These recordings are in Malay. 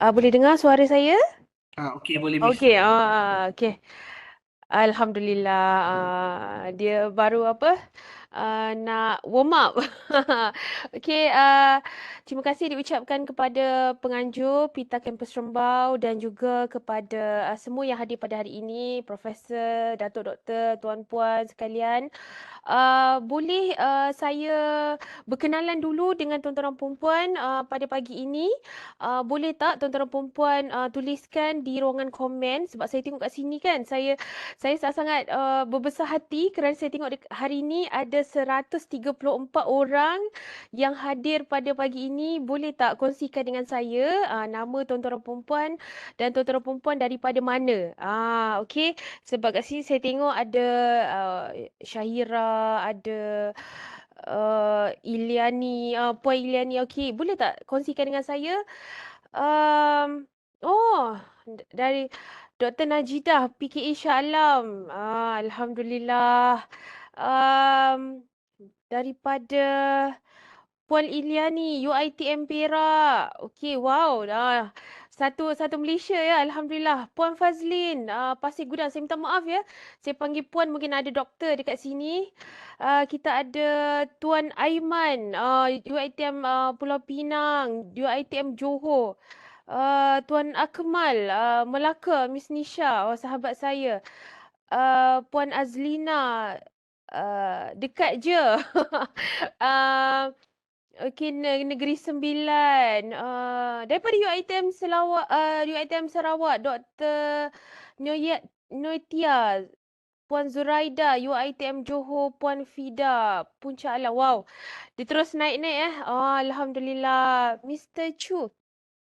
Boleh dengar suara saya? Okey boleh Miss. Okey, okey. Alhamdulillah, dia baru apa, nak warm up. Okey, terima kasih diucapkan kepada penganjur Pita Kampus Rembau dan juga kepada semua yang hadir pada hari ini, Profesor, Datuk Doktor, Tuan-puan sekalian. Boleh saya berkenalan dulu dengan tuan-tuan dan puan pada pagi ini. Boleh tak tuan-tuan dan puan tuliskan di ruangan komen sebab saya tengok kat sini kan. Saya sangat-sangat berbesar hati kerana saya tengok hari ini ada 134 orang yang hadir pada pagi ini. Boleh tak kongsikan dengan saya nama tuan-tuan dan puan dan tuan-tuan dan puan daripada mana? Okey. Sebab kat sini saya tengok ada uh, Syahira, ada Iliani, Puan Iliani. Okey, boleh tak kongsikan dengan saya? Um, oh, dari Dr. Najidah, PKA Shah Alam. Alhamdulillah. Um, daripada Puan Iliani, UiTM Perak. Okey, wow. Satu satu Malaysia ya, Alhamdulillah. Puan Fazlin, Pasir Gudang. Saya minta maaf ya. Saya panggil Puan, mungkin ada doktor dekat sini. Kita ada Tuan Aiman, UiTM Pulau Pinang, UiTM Johor. Tuan Akmal, Melaka, Miss Nisha, sahabat saya. Puan Azlina, dekat je. uh, Okey, Negeri Sembilan. Daripada UiTM Sarawak, UiTM Sarawak, Dr. Noyet Noitia, Puan Zuraida, UiTM Johor, Puan Fida, Puncak Alam. Wow, dia terus naik-naik Alhamdulillah. Mr. Chu,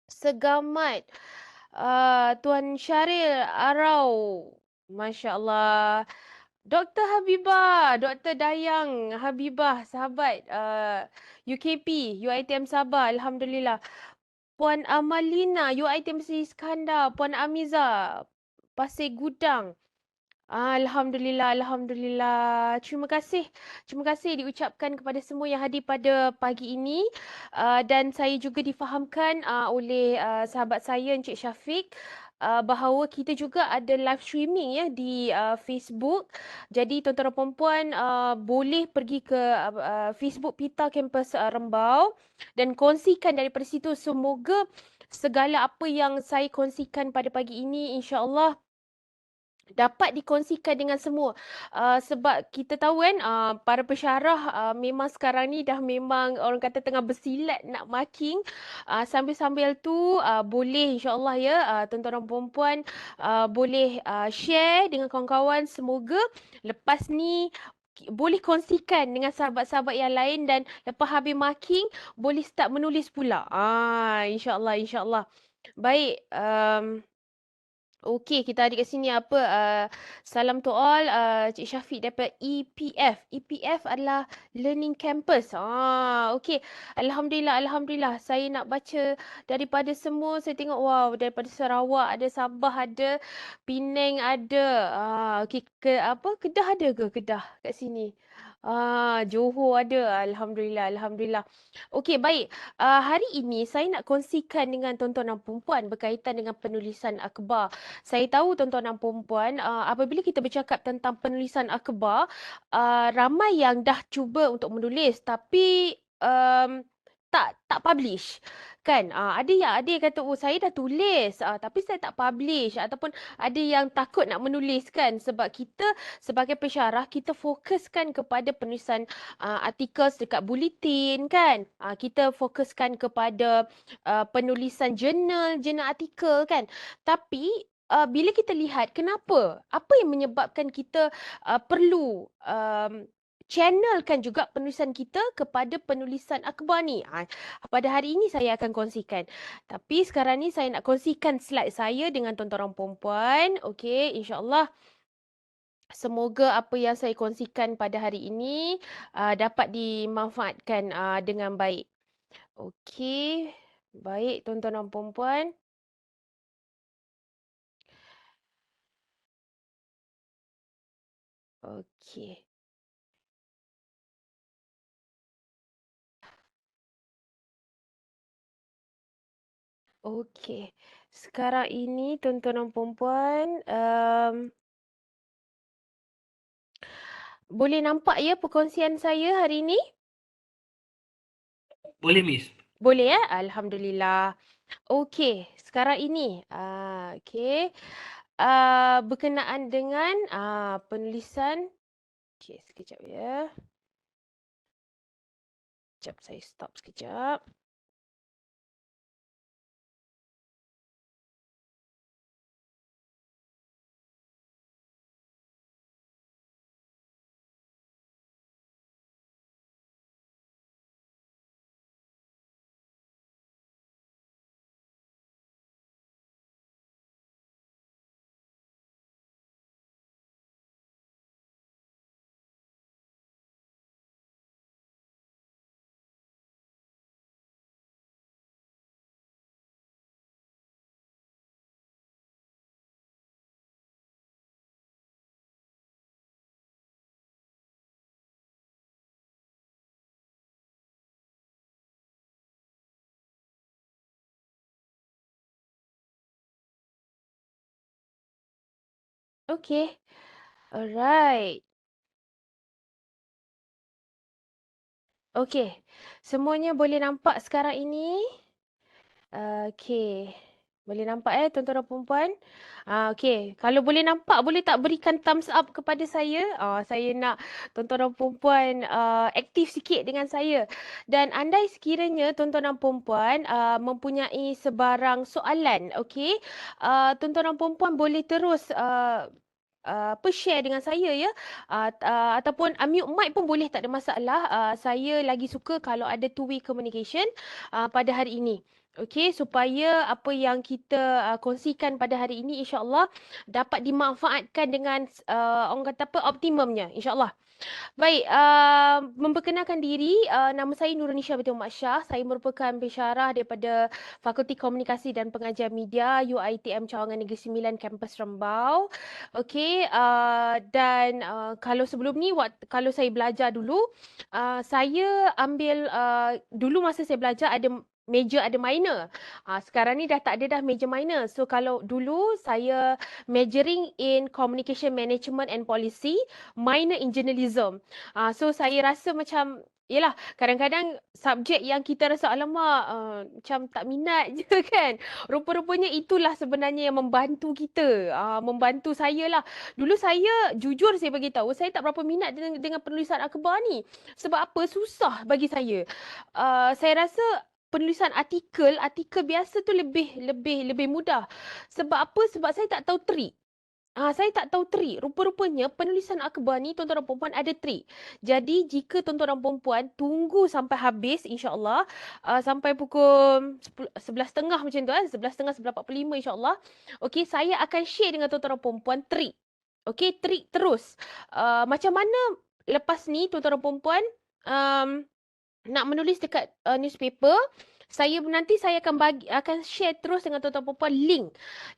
Segamat. Tuan Syaril Arau. Masya Allah. Dr. Habibah, Dr. Dayang Habibah, sahabat UKP, UiTM Sabah, Alhamdulillah. Puan Amalina, UiTM Sri Iskandar, Puan Amiza, Pasir Gudang. Alhamdulillah, Alhamdulillah. Terima kasih diucapkan kepada semua yang hadir pada pagi ini. Dan saya juga difahamkan oleh sahabat saya Encik Syafiq bahawa kita juga ada live streaming ya di Facebook. Jadi tuan-tuan dan puan-puan boleh pergi ke Facebook Pita Kampus Rembau dan kongsikan daripada situ. Semoga segala apa yang saya kongsikan pada pagi ini insya-Allah dapat dikongsikan dengan semua. Sebab kita tahu kan para pensyarah memang sekarang ni dah memang orang kata tengah bersilat nak marking. Sambil-sambil tu boleh insya-Allah ya tuan-tuan dan puan-puan boleh share dengan kawan-kawan. Semoga lepas ni boleh kongsikan dengan sahabat-sahabat yang lain dan lepas habis marking boleh start menulis pula. Insya-Allah insya-Allah. Baik, okey, kita ada kat sini apa? Salam to all. Cik Syafiq daripada EPF. EPF adalah Learning Campus. Okey. Alhamdulillah, Alhamdulillah. Saya nak baca daripada semua. Saya tengok, wow, daripada Sarawak ada, Sabah ada, Penang ada. Okey, apa? Kedah ada ke? Kedah kat sini. Johor ada. Alhamdulillah, Alhamdulillah. Okey, baik. Hari ini saya nak kongsikan dengan tuan-tuan dan puan berkaitan dengan penulisan akhbar. Saya tahu tuan-tuan dan puan-puan, apabila kita bercakap tentang penulisan akhbar, ramai yang dah cuba untuk menulis tapi tak publish. Kan? Ada yang kata, oh saya dah tulis tapi saya tak publish. Ataupun ada yang takut nak menulis kan. Sebab kita sebagai pensyarah, kita fokuskan kepada penulisan artikel dekat bulletin kan. Kita fokuskan kepada penulisan jurnal artikel kan. Tapi bila kita lihat kenapa, apa yang menyebabkan kita perlu channelkan juga penulisan kita kepada penulisan akhbar ni. Pada hari ini saya akan kongsikan. Tapi sekarang ni saya nak kongsikan slide saya dengan tuan-tuan dan puan-puan. Okey, insya-Allah semoga apa yang saya kongsikan pada hari ini dapat dimanfaatkan dengan baik. Okey, baik tuan-tuan dan puan-puan. Okey. Okey. Sekarang ini tuan-tuan dan puan-puan, boleh nampak ya perkongsian saya hari ini? Boleh, Miss. Boleh ya? Alhamdulillah. Okey, sekarang ini, okey, berkenaan dengan, penulisan. Okey, sekejap ya. Sekejap, saya stop sekejap. Okey, alright. Okey, semuanya boleh nampak sekarang ini? Okey. Boleh nampak tuan-tuan dan puan-puan? Okey. Kalau boleh nampak, boleh tak berikan thumbs up kepada saya? Saya nak tuan-tuan dan puan-puan aktif sikit dengan saya. Dan andai sekiranya tuan-tuan dan puan-puan mempunyai sebarang soalan, okey? Tuan-tuan dan puan-puan boleh terus share dengan saya ya, ataupun unmute mic pun boleh, tak ada masalah. Saya lagi suka kalau ada two way communication pada hari ini. Okey, supaya apa yang kita kongsikan pada hari ini insya-Allah dapat dimanfaatkan dengan orang kata apa, optimumnya insya-Allah. Baik, memperkenalkan diri, nama saya Nurnisha binti Muhammad Shah. Saya merupakan pensyarah daripada Fakulti Komunikasi dan Pengajian Media UiTM Cawangan Negeri Sembilan, kampus Rembau. Okey, dan kalau sebelum ni, kalau saya belajar dulu, saya ambil, dulu masa saya belajar ada major, ada minor. Sekarang ni dah tak ada dah major minor. So kalau dulu saya majoring in Communication Management and Policy, minor in Journalism. So saya rasa macam, yelah, kadang-kadang subjek yang kita rasa alamak, macam tak minat je kan. Rupa-rupanya itulah sebenarnya yang membantu kita, membantu saya lah. Dulu saya, jujur saya bagi tahu, saya tak berapa minat dengan penulisan akhbar ni. Sebab apa? Susah bagi saya. Saya rasa penulisan artikel biasa tu lebih mudah. Sebab apa? Sebab saya tak tahu trik. Saya tak tahu trik. Rupa-rupanya penulisan akhbar ni tuan-tuan dan puan-puan ada trik. Jadi jika tuan-tuan dan puan-puan tunggu sampai habis insya-Allah, sampai pukul 11.30 macam tu, 11.30, 11.45 insya-Allah. Okey, saya akan share dengan tuan-tuan dan puan-puan trik. Okey, trik terus. Macam mana lepas ni tuan-tuan dan puan-puan um, nak menulis dekat newspaper, nanti saya akan share terus dengan tuan-tuan perempuan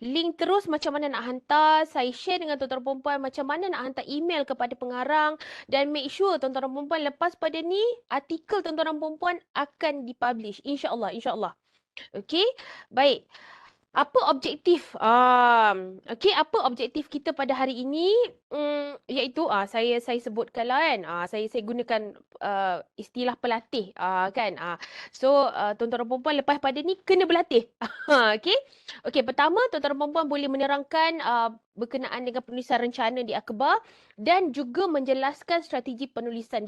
link terus macam mana nak hantar. Saya share dengan tuan-tuan perempuan macam mana nak hantar email kepada pengarang, dan make sure tuan-tuan perempuan lepas pada ni artikel tuan-tuan perempuan akan dipublish, insya-Allah, insya-Allah. Okey, baik. Apa objektif? Okey, apa objektif kita pada hari ini? Iaitu saya sebutkanlah kan. Saya gunakan istilah pelatih kan. So tuan-tuan dan puan-puan lepas pada ni kena berlatih. Okey. Okey, pertama tuan-tuan dan puan-puan boleh menerangkan berkenaan dengan penulisan rencana di akhbar dan juga menjelaskan strategi penulisan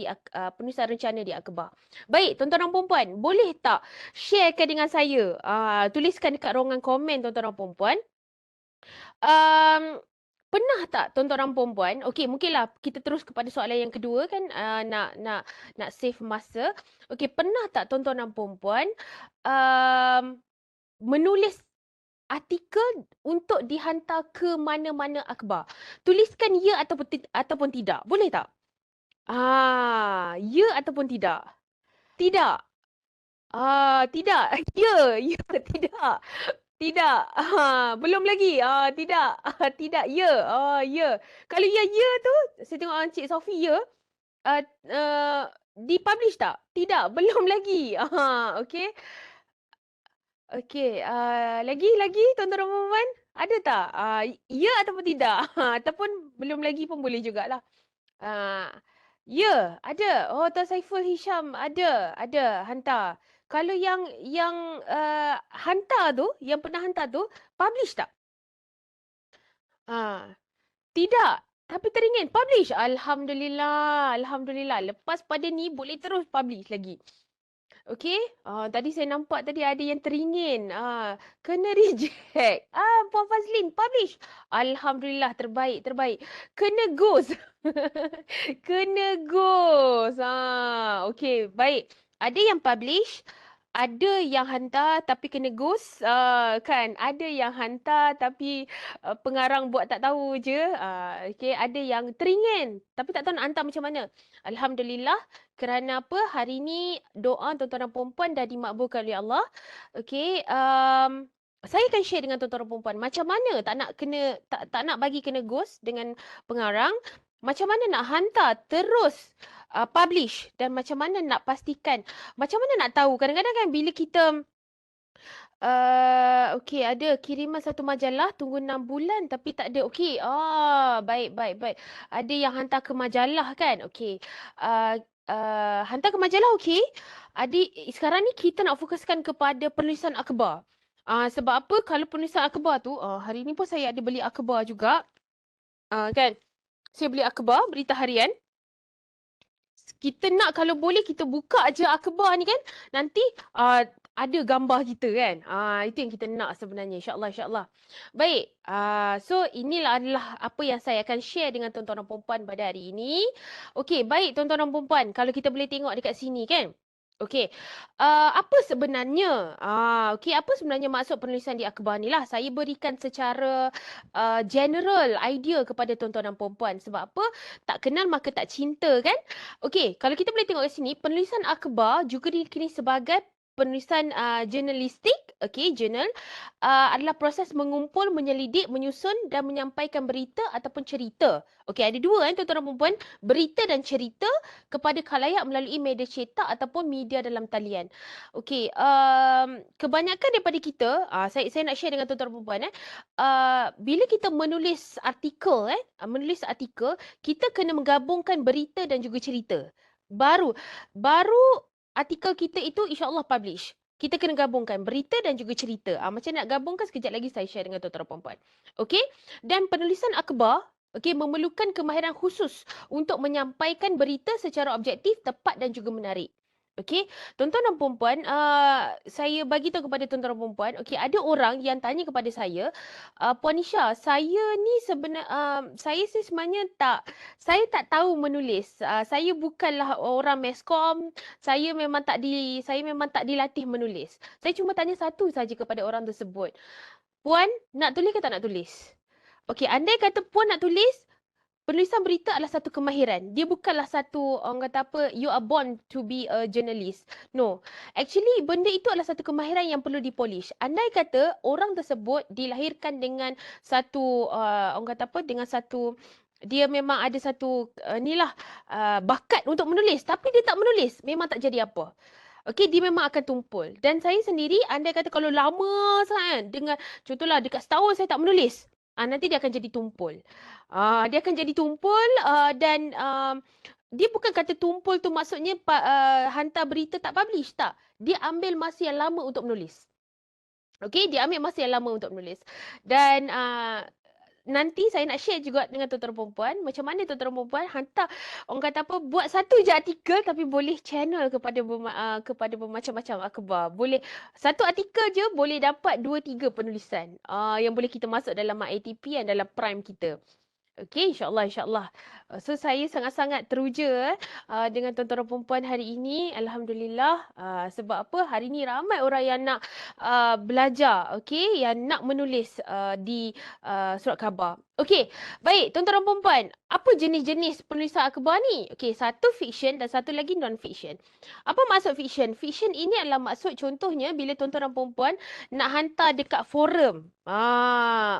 rencana di akhbar. Baik, tuan-tuan dan puan-puan, boleh tak sharekan dengan saya? Tuliskan dekat ruangan komen tuan-tuan dan puan-puan. Um, Pernah tak tuan-tuan dan puan-puan? Okey, mungkinlah kita terus kepada soalan yang kedua kan, nak save masa. Okey, pernah tak tuan-tuan dan puan-puan menulis artikel untuk dihantar ke mana-mana akhbar? Tuliskan ya ataupun tidak. Boleh tak? Ya ataupun tidak? Tidak. Tidak. Ya, tidak. Tidak. Belum lagi. Tidak. Tidak. Ya. Ya. Kalau ya tu, saya tengok Encik Sofi ya. Uh, uh, Dipublish tak? Tidak. Belum lagi. Okey. Okey, lagi tuan-tuan dan puan-puan, ada tak? Ya ataupun tidak? Ataupun belum lagi pun boleh jugalah. Ah, ya, ada. Oh, Tuan Saiful Hisham ada hantar. Kalau yang hantar tu, yang pernah hantar tu, publish tak? Ah, tidak. Tapi teringin publish. Alhamdulillah, alhamdulillah. Lepas pada ni boleh terus publish lagi. Okey, tadi saya nampak tadi ada yang teringin. Kena reject. Puan Fazlin publish. Alhamdulillah, terbaik, terbaik. Kena ghost. Kena ghost. Okey, baik. Ada yang publish, ada yang hantar tapi kena ghost. Kan, ada yang hantar tapi pengarang buat tak tahu je. Okey, ada yang teringin tapi tak tahu nak hantar macam mana. Alhamdulillah, kerana apa? Hari ni doa tuan-tuan dan puan-puan dah dimakbulkan oleh Allah. Okey, saya akan share dengan tuan-tuan dan puan-puan macam mana tak nak bagi kena ghost dengan pengarang, macam mana nak hantar terus publish, dan macam mana nak pastikan, macam mana nak tahu. Kadang-kadang kan bila kita okey, ada kiriman satu majalah tunggu 6 bulan tapi tak ada. Okey. Baik, baik, baik. Ada yang hantar ke majalah kan? Okey. Uh, Hantar ke majalah okey. Sekarang ni kita nak fokuskan kepada penulisan akhbar. Sebab apa? Kalau penulisan akhbar tu, hari ni pun saya ada beli akhbar juga. Kan? Saya beli akhbar, berita harian. Kita nak kalau boleh kita buka aja akhbar ni kan, nanti ada gambar kita kan. Itu yang kita nak sebenarnya, insyaAllah, insyaAllah. Baik, so inilah adalah apa yang saya akan share dengan tuan-tuan dan puan-puan pada hari ini. Okey, baik tuan-tuan dan puan-puan, kalau kita boleh tengok dekat sini kan. Okey, apa sebenarnya, okey, apa sebenarnya maksud penulisan di akhbar ni lah. Saya berikan secara general idea kepada tuan-tuan dan puan-puan. Sebab apa? Tak kenal maka tak cinta kan? Okey, kalau kita boleh tengok kat sini, penulisan akhbar juga dikini sebagai penulisan jurnalistik, okey, jurnal, adalah proses mengumpul, menyelidik, menyusun dan menyampaikan berita ataupun cerita. Okey, ada dua kan tuan-tuan dan puan-puan, berita dan cerita kepada khalayak melalui media cetak ataupun media dalam talian. Okey, kebanyakan daripada kita, saya nak share dengan tuan-tuan dan puan-puan bila kita menulis artikel, kita kena menggabungkan berita dan juga cerita. Baru baru artikel kita itu insya-Allah publish. Kita kena gabungkan berita dan juga cerita. Macam nak gabungkan sekejap lagi saya share dengan tuan-tuan dan puan-puan. Okey? Dan penulisan akhbar memerlukan kemahiran khusus untuk menyampaikan berita secara objektif, tepat dan juga menarik. Okey, tuan-tuan dan puan-puan, saya bagi tahu kepada tuan-tuan dan puan-puan, okey, ada orang yang tanya kepada saya, Puan Nisha, saya sih sebenarnya saya tak tahu menulis. Saya bukanlah orang meskom, saya memang tak dilatih menulis. Saya cuma tanya satu saja kepada orang tersebut. Puan, nak tulis ke tak nak tulis? Okey, andai kata puan nak tulis, penulisan berita adalah satu kemahiran. Dia bukanlah satu, orang kata apa, you are born to be a journalist. No. Actually, benda itu adalah satu kemahiran yang perlu dipolish. Andai kata orang tersebut dilahirkan dengan satu, orang kata apa, dengan satu, dia memang ada satu, bakat untuk menulis. Tapi dia tak menulis, memang tak jadi apa. Okey, dia memang akan tumpul. Dan saya sendiri, andai kata kalau lama sangat kan, dengan, contohlah dekat setahun saya tak menulis, nanti dia akan jadi tumpul. Dia akan jadi tumpul dan dia bukan kata tumpul tu maksudnya hantar berita tak publish, tak. Dia ambil masa yang lama untuk menulis. Okey, dia ambil masa yang lama untuk menulis. Dan nanti saya nak share juga dengan tuan-tuan dan puan-puan macam mana tuan-tuan dan puan-puan hantar, orang kata apa, buat satu je artikel tapi boleh channel kepada bermacam-macam akhbar. Boleh satu artikel je boleh dapat 2-3 penulisan yang boleh kita masuk dalam ATP yang dalam prime kita. Okey, insya-Allah, insya-Allah. So saya sangat-sangat teruja dengan tuan-tuan dan puan-puan hari ini. Alhamdulillah. Sebab apa? Hari ini ramai orang yang nak belajar, okey, yang nak menulis di surat khabar. Okey, baik tuan-tuan dan puan-puan. Apa jenis-jenis penulisan akhbar ni? Okey, satu fiction dan satu lagi non-fiction. Apa maksud fiction? Fiction ini adalah maksud contohnya bila tuan-tuan dan puan-puan nak hantar dekat forum.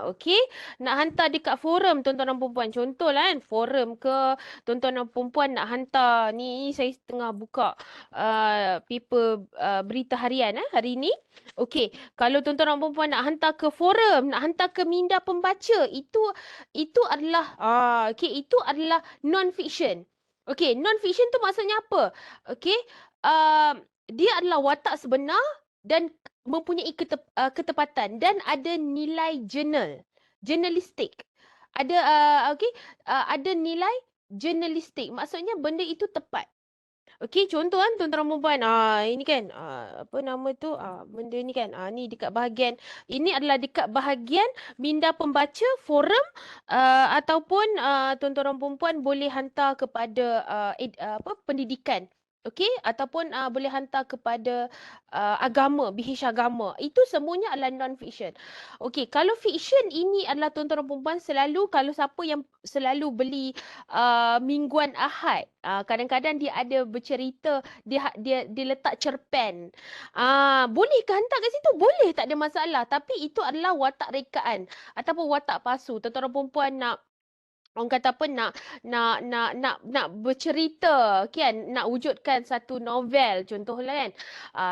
Okey. Nak hantar dekat forum tuan-tuan dan puan-puan. Contohlah kan, forum ke tuan-tuan dan puan-puan nak hantar. Ni saya tengah buka paper berita harian hari ni. Okey, kalau tuan-tuan dan puan-puan nak hantar ke forum, nak hantar ke minda pembaca, itu adalah itu adalah non-fiction. Okey, non-fiction tu maksudnya apa? Okey, dia adalah watak sebenar dan mempunyai ketepatan dan ada nilai jurnalistik. Ada ada nilai jurnalistik. Maksudnya benda itu tepat. Okey, contoh kan tuan-tuan dan puan-puan. Ini kan apa nama tu? Benda ni kan. Ni dekat bahagian ini adalah dekat bahagian minda pembaca forum ataupun tuan-tuan dan puan-puan boleh hantar kepada pendidikan. Okey, ataupun boleh hantar kepada agama, BH agama. Itu semuanya adalah non-fiction. Okey, kalau fiction ini adalah tuan-tuan dan puan-puan selalu kalau siapa yang selalu beli mingguan Ahad, kadang-kadang dia ada bercerita, dia letak cerpen. Boleh ke hantar kat situ? Boleh, tak ada masalah. Tapi itu adalah watak rekaan ataupun watak palsu. Tuan-tuan dan puan-puan nak orang kata apa nak bercerita kan, nak wujudkan satu novel contohlah kan,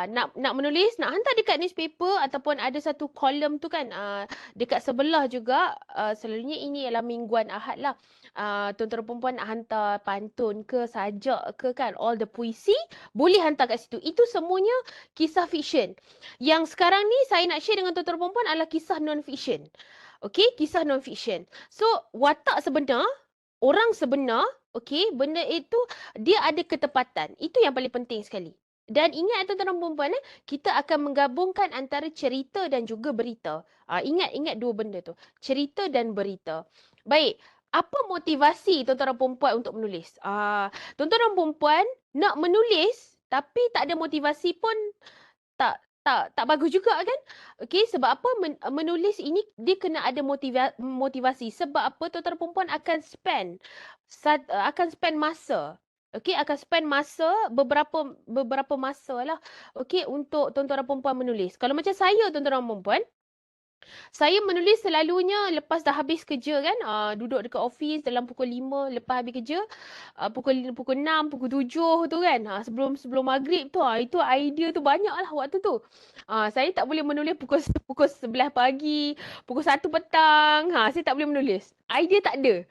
nak menulis, nak hantar dekat newspaper ataupun ada satu kolom tu kan, dekat sebelah juga, selalunya ini ialah mingguan Ahad lah. Tuan-tuan dan perempuan nak hantar pantun ke sajak ke kan, all the puisi boleh hantar kat situ. Itu semuanya kisah fiction. Yang sekarang ni saya nak share dengan tuan-tuan dan perempuan adalah kisah non-fiction. Okey, kisah non-fiction. So, watak sebenar, orang sebenar, okey, benda itu dia ada ketepatan. Itu yang paling penting sekali. Dan ingat tuan-tuan dan perempuan, kita akan menggabungkan antara cerita dan juga berita. Ingat dua benda tu. Cerita dan berita. Baik, apa motivasi tuan-tuan dan perempuan untuk menulis? Tuan-tuan dan perempuan nak menulis tapi tak ada motivasi pun tak bagus juga kan? Okey, sebab apa menulis ini dia kena ada motivasi. Sebab apa tuan-tuan dan perempuan akan spend masa. Okey, akan spend masa beberapa masa lah. Okey, untuk tuan-tuan dan perempuan menulis. Kalau macam saya tuan-tuan dan perempuan, saya menulis selalunya lepas dah habis kerja kan, duduk dekat office dalam pukul 5 lepas habis kerja, pukul 6, pukul 7 tu kan, sebelum maghrib tu, itu idea tu banyak lah waktu tu. Saya tak boleh menulis pukul 11 pagi, pukul 1 petang, saya tak boleh menulis. Idea tak ada.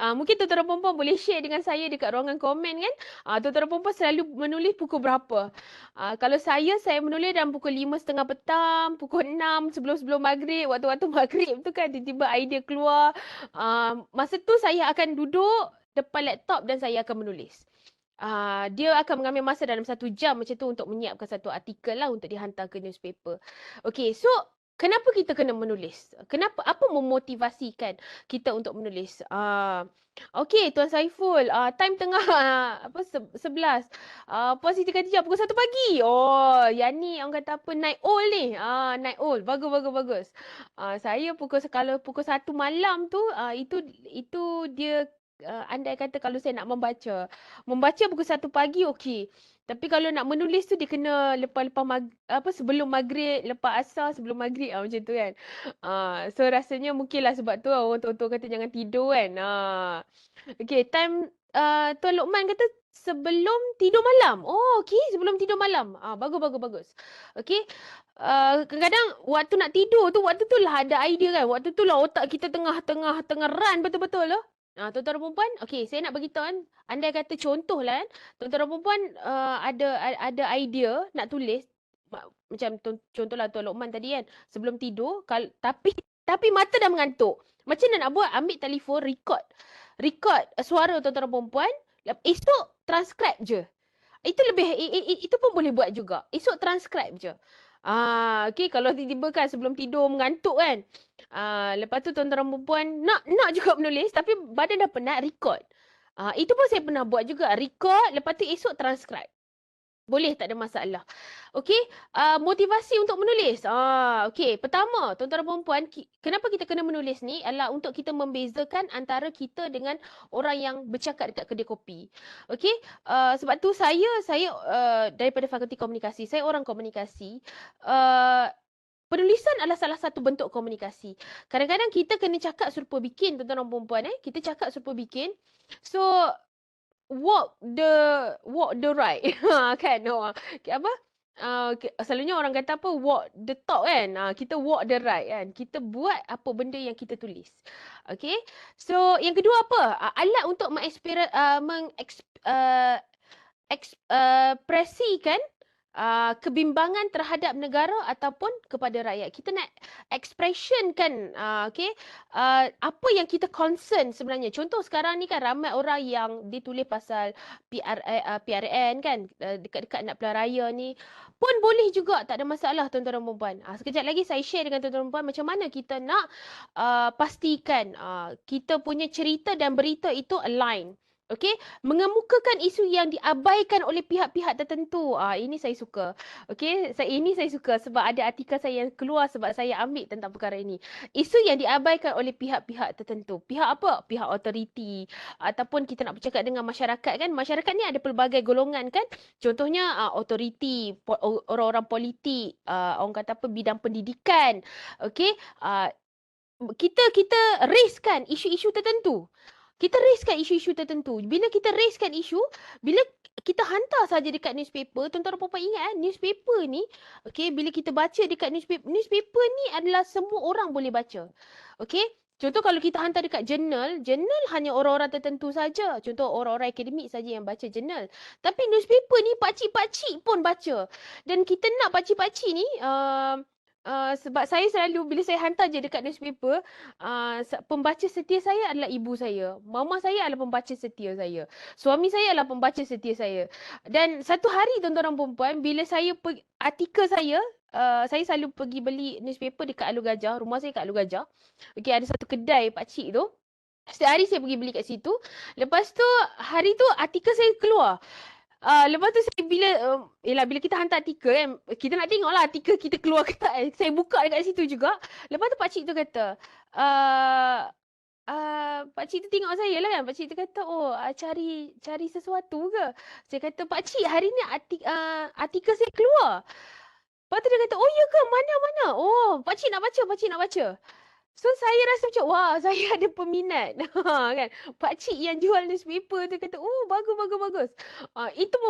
Mungkin tuan-tuan dan perempuan boleh share dengan saya dekat ruangan komen kan. Tuan-tuan dan perempuan selalu menulis pukul berapa? Kalau saya menulis dalam pukul 5:30 petang, pukul 6 sebelum maghrib, waktu-waktu maghrib tu kan tiba-tiba idea keluar. Masa tu saya akan duduk depan laptop dan saya akan menulis. Dia akan mengambil masa dalam 1 jam macam tu untuk menyiapkan satu artikel lah untuk dihantar ke newspaper. Okay, so kenapa kita kena menulis? Apa memotivasikan kita untuk menulis? Okey, Tuan Saiful, time tengah 11. Puan Siti Khadijah pukul 1 pagi. Oh, yang ni orang kata apa, night owl ni. Night owl. Bagus. Saya kalau pukul 1 malam tu, itu dia, andai kata kalau saya nak membaca. Membaca pukul 1 pagi okey. Tapi kalau nak menulis tu dia kena sebelum maghrib, lepas asar, sebelum maghrib macam tu kan. So rasanya mungkinlah sebab tu orang tua-tua kata jangan tidur kan. Okey, time Tuan Lokman kata sebelum tidur malam. Oh, okey, sebelum tidur malam. Bagus. Okey. Kadang-kadang waktu nak tidur tu, waktu tu lah ada idea kan. Waktu tu lah otak kita tengah run betul-betul lah. Tuan-tuan dan perempuan, okey, saya nak beritahu kan, andai kata contoh lah kan, tuan-tuan dan perempuan ada idea nak tulis, macam contohlah Tuan Lokman tadi kan, sebelum tidur, tapi mata dah mengantuk. Macam mana nak buat? Ambil telefon, record suara tuan-tuan dan perempuan, esok transcribe je. Itu pun boleh buat juga. Esok transcribe je. Okey, kalau tiba-tiba kan sebelum tidur mengantuk kan. Lepas tu tuan-tuan dan perempuan nak juga menulis tapi badan dah penat, record. Itu pun saya pernah buat juga. Record, lepas tu esok transcribe. Boleh, tak ada masalah. Okey, motivasi untuk menulis. Okey, pertama, tuan-tuan dan puan-puan, kenapa kita kena menulis ni adalah untuk kita membezakan antara kita dengan orang yang bercakap dekat kedai kopi. Okey, sebab tu saya daripada Fakulti Komunikasi, saya orang komunikasi. Uh, Penulisan adalah salah satu bentuk komunikasi. Kadang-kadang kita kena cakap serupa bikin, tuan-tuan dan puan-puan. Kita cakap serupa bikin. So, walk the right. Kan? Apa? Selalunya orang kata apa? Walk the talk kan? Kita walk the right kan? Kita buat apa benda yang kita tulis. Okay? So, yang kedua apa? Alat untuk mengekspresikan kebimbangan terhadap negara ataupun kepada rakyat. Kita nak expression kan, apa yang kita concern sebenarnya. Contoh sekarang ni kan ramai orang yang ditulis pasal PRN kan, dekat-dekat nak pilihan raya ni. Pun boleh juga, tak ada masalah tuan-tuan dan puan-puan. Sekejap lagi saya share dengan tuan-tuan dan puan macam mana kita nak pastikan kita punya cerita dan berita itu align. Okey, mengemukakan isu yang diabaikan oleh pihak-pihak tertentu. Ini saya suka. Okey, ini saya suka sebab ada artikel saya yang keluar sebab saya ambil tentang perkara ini. Isu yang diabaikan oleh pihak-pihak tertentu. Pihak apa? Pihak autoriti ataupun kita nak bercakap dengan masyarakat kan. Masyarakat ni ada pelbagai golongan kan. Contohnya autoriti, orang-orang politik, orang kata apa, bidang pendidikan. Okey, kita raise-kan isu-isu tertentu. Kita raise-kan isu-isu tertentu. Bila kita raise-kan isu, bila kita hantar saja dekat newspaper, tuan-tuan dan puan ingat newspaper ni, okey, bila kita baca dekat newspaper ni adalah semua orang boleh baca. Okey? Contoh kalau kita hantar dekat jurnal hanya orang-orang tertentu saja. Contoh orang-orang akademik saja yang baca jurnal. Tapi newspaper ni pakcik-pakcik pun baca. Dan kita nak pakcik-pakcik ni sebab saya selalu bila saya hantar je dekat newspaper, pembaca setia saya adalah ibu saya. Mama saya adalah pembaca setia saya. Suami saya adalah pembaca setia saya. Dan satu hari tuan-tuan dan puan-puan, bila saya artikel saya selalu pergi beli newspaper dekat Alur Gajah. Rumah saya kat Alur Gajah. Okey, ada satu kedai pakcik tu. Setiap hari saya pergi beli kat situ. Lepas tu, hari tu artikel saya keluar. Lepas tu saya bila kita hantar artikel kan, kita nak tengoklah artikel kita keluar ke tak. Saya buka dekat situ juga. Lepas tu pakcik tu kata, pakcik tu tengok saya lah kan. Pakcik tu kata, oh cari sesuatu ke? Saya kata, pakcik hari ni artikel saya keluar. Lepas tu dia kata, oh ya ke? Mana? Oh, pakcik nak baca. So saya rasa macam, wah, saya ada peminat. Kan? Pakcik yang jual newspaper tu kata, oh bagus. Itu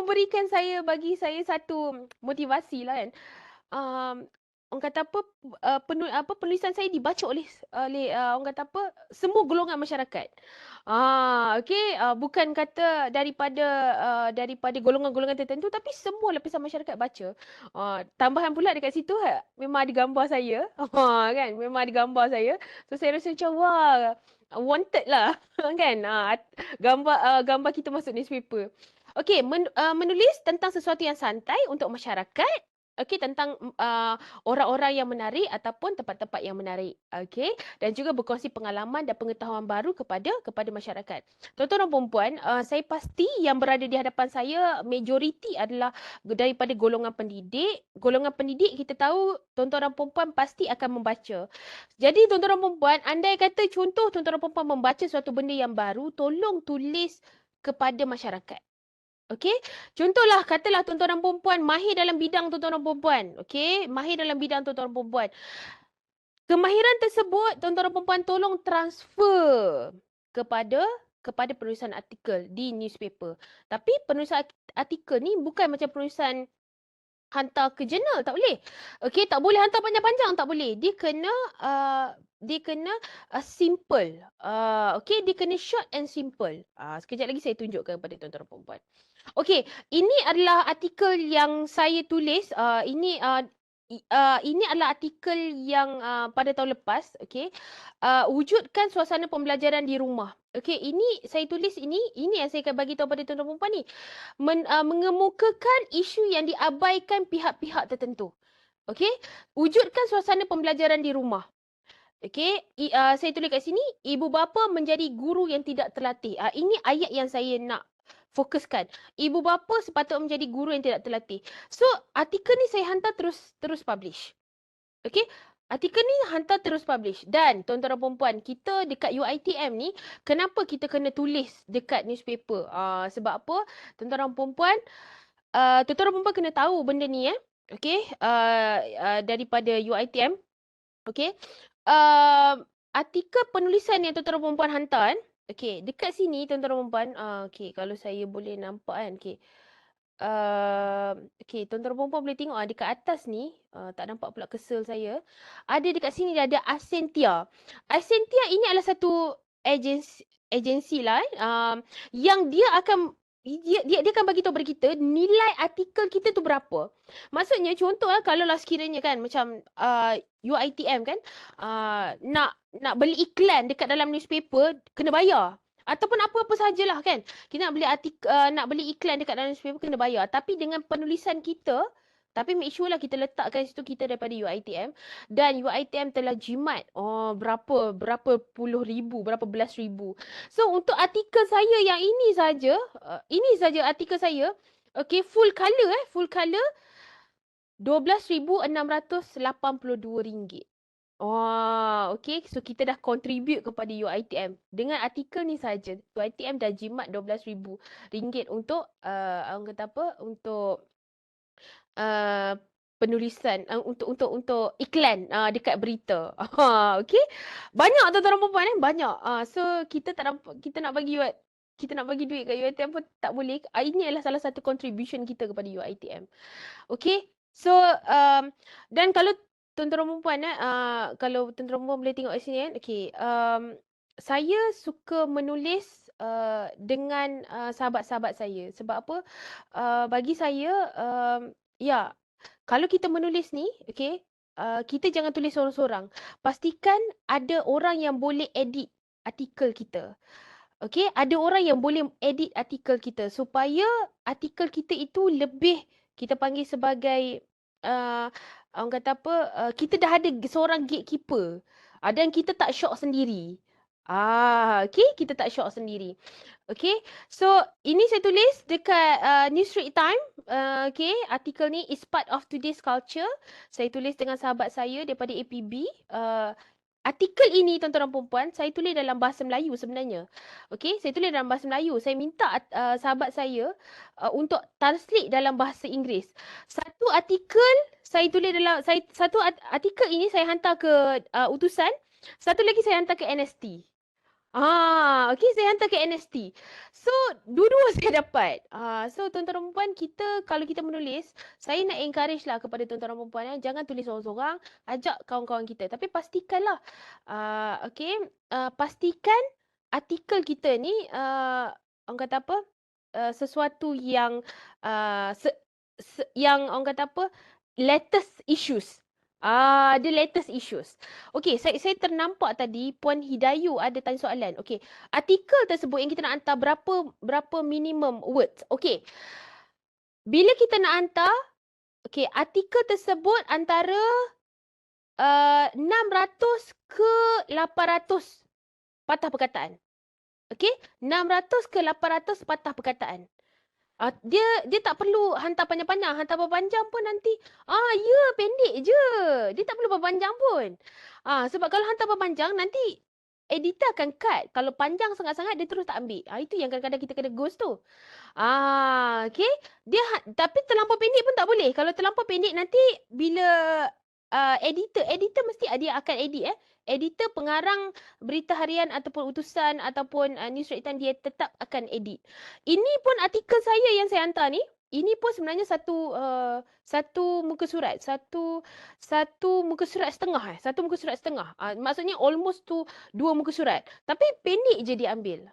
bagi saya satu motivasi lah kan. Orang kata apa, penulisan saya dibaca oleh orang kata apa, semua golongan masyarakat. Okey, bukan kata daripada golongan-golongan tertentu, tapi semua lapisan masyarakat baca. Tambahan pula dekat situ memang ada gambar saya. Kan, memang ada gambar saya. So saya rasa macam wah, wanted lah. Kan, gambar kita masuk newspaper. Okey, menulis tentang sesuatu yang santai untuk masyarakat. Okey, tentang orang-orang yang menarik ataupun tempat-tempat yang menarik. Okey, dan juga berkongsi pengalaman dan pengetahuan baru kepada masyarakat. Tuan-tuan dan puan-puan, saya pasti yang berada di hadapan saya majoriti adalah daripada golongan pendidik. Golongan pendidik kita tahu tuan-tuan dan puan-puan pasti akan membaca. Jadi tuan-tuan dan puan-puan, andai kata contoh tuan-tuan dan puan-puan membaca suatu benda yang baru, tolong tulis kepada masyarakat. Okey, contohlah katalah tuan-tuan dan puan-puan mahir dalam bidang tuan-tuan dan puan-puan. Okey, mahir dalam bidang tuan-tuan dan puan-puan. Kemahiran tersebut tuan-tuan dan puan-puan tolong transfer kepada penulisan artikel di newspaper. Tapi penulisan artikel ni bukan macam penulisan hantar ke jurnal, tak boleh. Okey, tak boleh hantar panjang-panjang, tak boleh. Dia kena simple. Okey, dia kena short and simple. Sekejap lagi saya tunjukkan kepada tuan-tuan dan puan-puan. Okey, ini adalah artikel yang saya tulis. Ini adalah artikel yang pada tahun lepas. Okey, wujudkan suasana pembelajaran di rumah. Okey, ini saya tulis ini yang saya akan bagi tahu pada tuan-tuan dan puan-puan ni. Mengemukakan isu yang diabaikan pihak-pihak tertentu. Okey, wujudkan suasana pembelajaran di rumah. Okey, saya tulis kat sini, ibu bapa menjadi guru yang tidak terlatih. Ini ayat yang saya nak fokuskan. Ibu bapa sepatutnya menjadi guru yang tidak terlatih. So, artikel ni saya hantar terus publish. Okey? Artikel ni hantar terus publish. Dan tuan-tuan dan puan-puan, kita dekat UiTM ni, kenapa kita kena tulis dekat newspaper? Sebab apa? Tuan-tuan dan puan-puan, tuan-tuan dan puan-puan kena tahu benda ni Okey? Daripada UiTM. Okey? Artikel penulisan yang tuan-tuan dan puan-puan hantar kan? Okey, dekat sini tuan-tuan dan puan-puan, okey, kalau saya boleh nampak kan. Okey. Okey, tuan-tuan dan puan-puan boleh tengok dekat atas ni, tak nampak pula kesel saya. Ada dekat sini dia ada Asentia. Asentia ini adalah satu agensi lah yang dia akan dia akan bagi tahu kepada kita nilai artikel kita tu berapa. Maksudnya contoh kalau lah sekiranya kan macam UiTM kan nak beli iklan dekat dalam newspaper kena bayar. Ataupun apa-apa sajalah kan. Kita nak beli nak beli iklan dekat dalam newspaper kena bayar. Tapi dengan penulisan kita, tapi make sure lah kita letakkan situ kita daripada UiTM. Dan UiTM telah jimat berapa puluh ribu, berapa belas ribu. So untuk artikel saya yang ini saja artikel saya. Okay, full colour RM12,682. Okey. So, kita dah contribute kepada UiTM. Dengan artikel ni saja, UiTM dah jimat RM12,000 untuk, orang kata apa, untuk penulisan, untuk iklan dekat berita. Okey. Banyak tuan-tuan dan puan-puan banyak. So, kita nak bagi duit kat UiTM pun tak boleh. Ini adalah salah satu contribution kita kepada UiTM. Okey. So, dan kalau tuan-tuan dan puan-puan kalau tuan-tuan dan puan boleh tengok kat sini kan. Okey, saya suka menulis dengan sahabat-sahabat saya. Sebab apa? Bagi saya, ya, kalau kita menulis ni, okey, kita jangan tulis sorang-sorang. Pastikan ada orang yang boleh edit artikel kita. Okey, ada orang yang boleh edit artikel kita supaya artikel kita itu lebih, kita panggil sebagai orang kata apa, kita dah ada seorang gatekeeper. Dan kita tak syok sendiri. Okey, kita tak syok sendiri. Okey, so ini saya tulis dekat New Straits Times. Okey, artikel ni is part of today's culture. Saya tulis dengan sahabat saya daripada APB. Artikel ini tuan-tuan dan puan-puan, saya tulis dalam bahasa Melayu sebenarnya. Okey, saya tulis dalam bahasa Melayu. Saya minta sahabat saya untuk translate dalam bahasa Inggeris. Satu artikel saya tulis dalam satu artikel ini saya hantar ke utusan, satu lagi saya hantar ke NST. Okey, saya hantar ke NST. So, dua-dua saya dapat. So, tuan-tuan dan puan, kalau kita menulis, saya nak encourage lah kepada tuan-tuan dan puan, jangan tulis seorang-seorang, ajak kawan-kawan kita. Tapi pastikanlah, okey, pastikan artikel kita ni, orang kata apa, sesuatu yang, yang orang kata apa, latest issues. The latest issues. Okey, saya ternampak tadi Puan Hidayu ada tanya soalan. Okey, artikel tersebut yang kita nak hantar berapa minimum words? Okey. Bila kita nak hantar, okey, artikel tersebut antara 600 ke 800 patah perkataan. Okey, 600 ke 800 patah perkataan. Dia tak perlu hantar panjang-panjang. Hantar panjang pun nanti, ya pendek je. Dia tak perlu panjang pun. Sebab kalau hantar panjang nanti editor akan cut. Kalau panjang sangat-sangat dia terus tak ambil. Itu yang kadang-kadang kita kena ghost tu. Okay. Tapi terlampau pendek pun tak boleh. Kalau terlampau pendek nanti bila editor mesti dia akan edit Editor, pengarang berita harian ataupun utusan ataupun New Straits Times, dia tetap akan edit. Ini pun artikel saya yang saya hantar ni. Ini pun sebenarnya satu muka surat. Satu muka surat setengah. Satu muka surat setengah. Maksudnya almost tu 2 muka surat. Tapi pendek je dia ambil.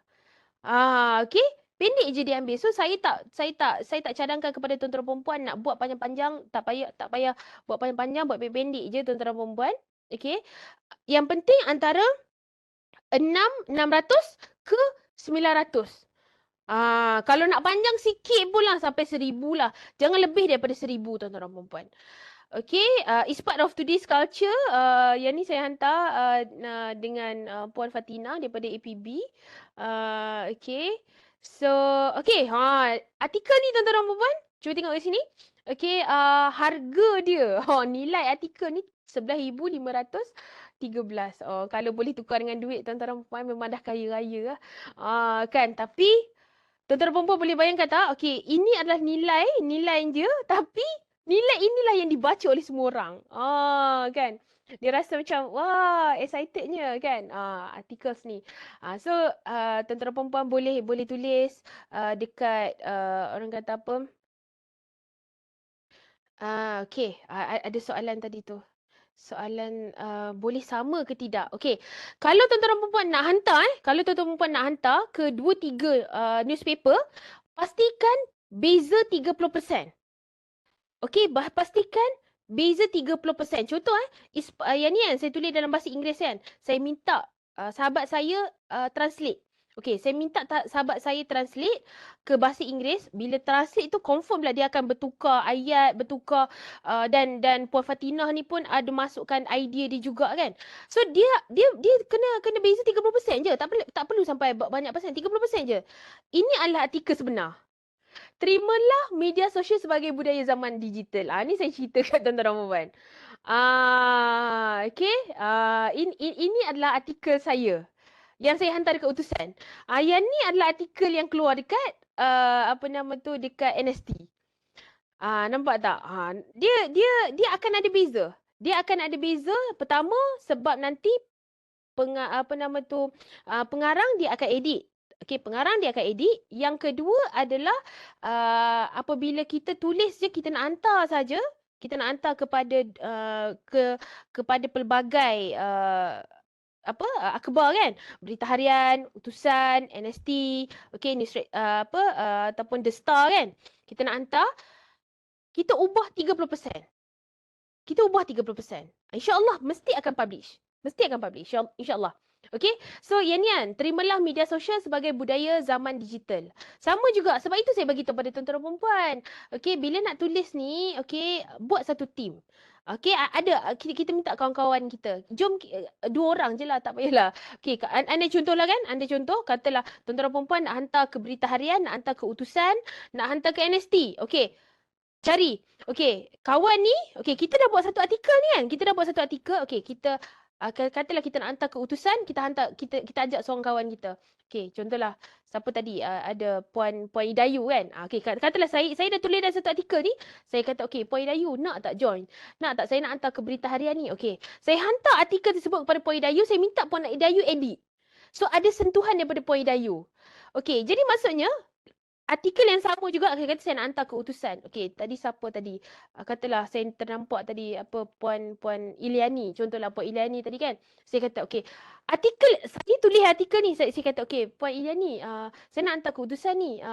Okay. Pendek je dia ambil. So saya tak cadangkan kepada tuan-tuan perempuan nak buat panjang-panjang, tak payah buat panjang-panjang, buat pendek je tuan-tuan perempuan. Okey. Yang penting antara 600 ke 900. Kalau nak panjang sikit pun lah sampai 1000 lah. Jangan lebih daripada 1000 tuan-tuan dan puan. Okey, it's part of today's culture. Yang ni saya hantar dengan Puan Fatina daripada APB. Okey. So, okay. Artikel ni tuan-tuan dan puan, cuba tengok kat sini. Okay, harga dia. Nilai artikel ni 11,513. Kalau boleh tukar dengan duit tuan-tuan dan puan memang dah kaya raya lah. Kan, tapi tuan-tuan dan puan boleh bayangkan tak? Okay, ini adalah nilai je, tapi nilai inilah yang dibaca oleh semua orang. Kan? Dia rasa macam, wah, excitednya kan, articles ni. So, tuan-tuan dan puan boleh tulis dekat, orang kata apa? Okay, ada soalan tadi tu. Soalan boleh sama ke tidak? Okey. Kalau tuan-tuan dan puan nak hantar kalau tuan-tuan dan puan nak hantar ke 2 3 newspaper, pastikan beza 30%. Okey, pastikan beza 30%. Contoh yang ni kan saya tulis dalam bahasa Inggeris kan. Saya minta sahabat saya translate. Okey, saya minta sahabat saya translate ke bahasa Inggeris. Bila translate tu confirm lah dia akan bertukar ayat, bertukar dan Puan Fatinah ni pun ada masukkan idea dia juga kan. So dia kena beza 30% je. Tak perlu sampai banyak persen, 30% je. Ini adalah artikel sebenar. Terimalah media sosial sebagai budaya zaman digital. Ni saya cerita kat tuan-tuan dan puan. Okay. Ini adalah artikel saya yang saya hantar dekat utusan. Yang ni adalah artikel yang keluar dekat apa nama tu, dekat NST. Nampak tak? Dia akan ada beza. Dia akan ada beza. Pertama sebab nanti apa nama tu, pengarang dia akan edit. Okey, pengarang dia akan edit. Yang kedua adalah apabila kita tulis je, kita nak hantar saja, kita nak hantar kepada kepada pelbagai akhbar kan, berita harian, utusan, NST, okey, news ataupun The Star kan. Kita nak hantar, kita ubah 30%. Kita ubah 30%. InsyaAllah mesti akan publish. Mesti akan publish. InsyaAllah. Okay. So yang ni kan, terimalah media sosial sebagai budaya zaman digital. Sama juga. Sebab itu saya bagi tahu pada tuan-tuan dan perempuan. Okay. Bila nak tulis ni, okay, buat satu team. Okay. Kita minta kawan-kawan kita. Jom 2 orang je lah. Tak payahlah. Okay. Anda contohlah kan. Anda contoh. Katalah tuan-tuan dan perempuan nak hantar ke berita harian. Nak hantar ke utusan. Nak hantar ke NST. Okay. Cari. Okey, kawan ni, okey, kita dah buat satu artikel ni kan. Kita dah buat satu artikel. Okey, kita katalah kita nak hantar ke utusan, kita ajak seorang kawan kita. Okey, contohlah siapa tadi, ada Puan Idayu kan. Okey, katalah saya dah tulis dalam satu artikel ni. Saya kata, okey, Puan Idayu nak tak join? Nak tak saya nak hantar ke berita harian ni? Okey. Saya hantar artikel tersebut kepada Puan Idayu, saya minta Puan Idayu edit. So ada sentuhan daripada Puan Idayu. Okey, jadi maksudnya artikel yang sama juga, saya kata saya nak hantar ke utusan. Okey, tadi siapa tadi? Katalah saya ternampak tadi apa Puan Iliani. Contohlah Puan Iliani tadi kan. Saya kata okey, artikel saya tulis artikel ni, saya kata okey, Puan Iliani, saya nak hantar ke utusan ni.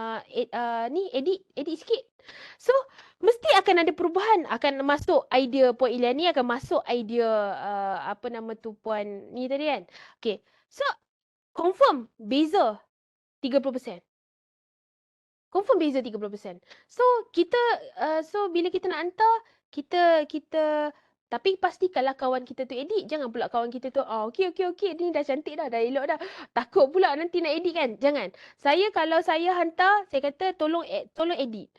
Ni edit sikit. So, mesti akan ada perubahan, akan masuk idea Puan Iliani, akan masuk idea apa nama tu Puan ni tadi kan. Okey. So, confirm beza 30%. Confirm beza 30%. So, bila kita nak hantar, kita tapi pastikanlah kawan kita tu edit. Jangan pula kawan kita tu, okey, ni dah cantik dah elok dah. Takut pula nanti nak edit kan. Jangan. Kalau saya hantar, saya kata tolong edit.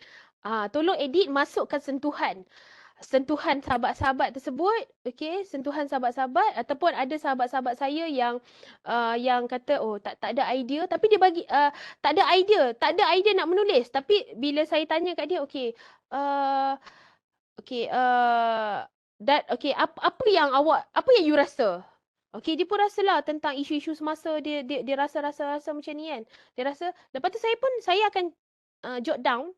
Tolong edit, masukkan sentuhan sahabat-sahabat tersebut, okey, sentuhan sahabat-sahabat, ataupun ada sahabat-sahabat saya yang kata tak ada idea, tapi dia bagi tak ada idea nak menulis, tapi bila saya tanya kat dia, okey, apa yang you rasa? Okey, dia pun rasalah tentang isu-isu semasa, dia rasa macam ni kan. Dia rasa, lepas tu saya akan jot down.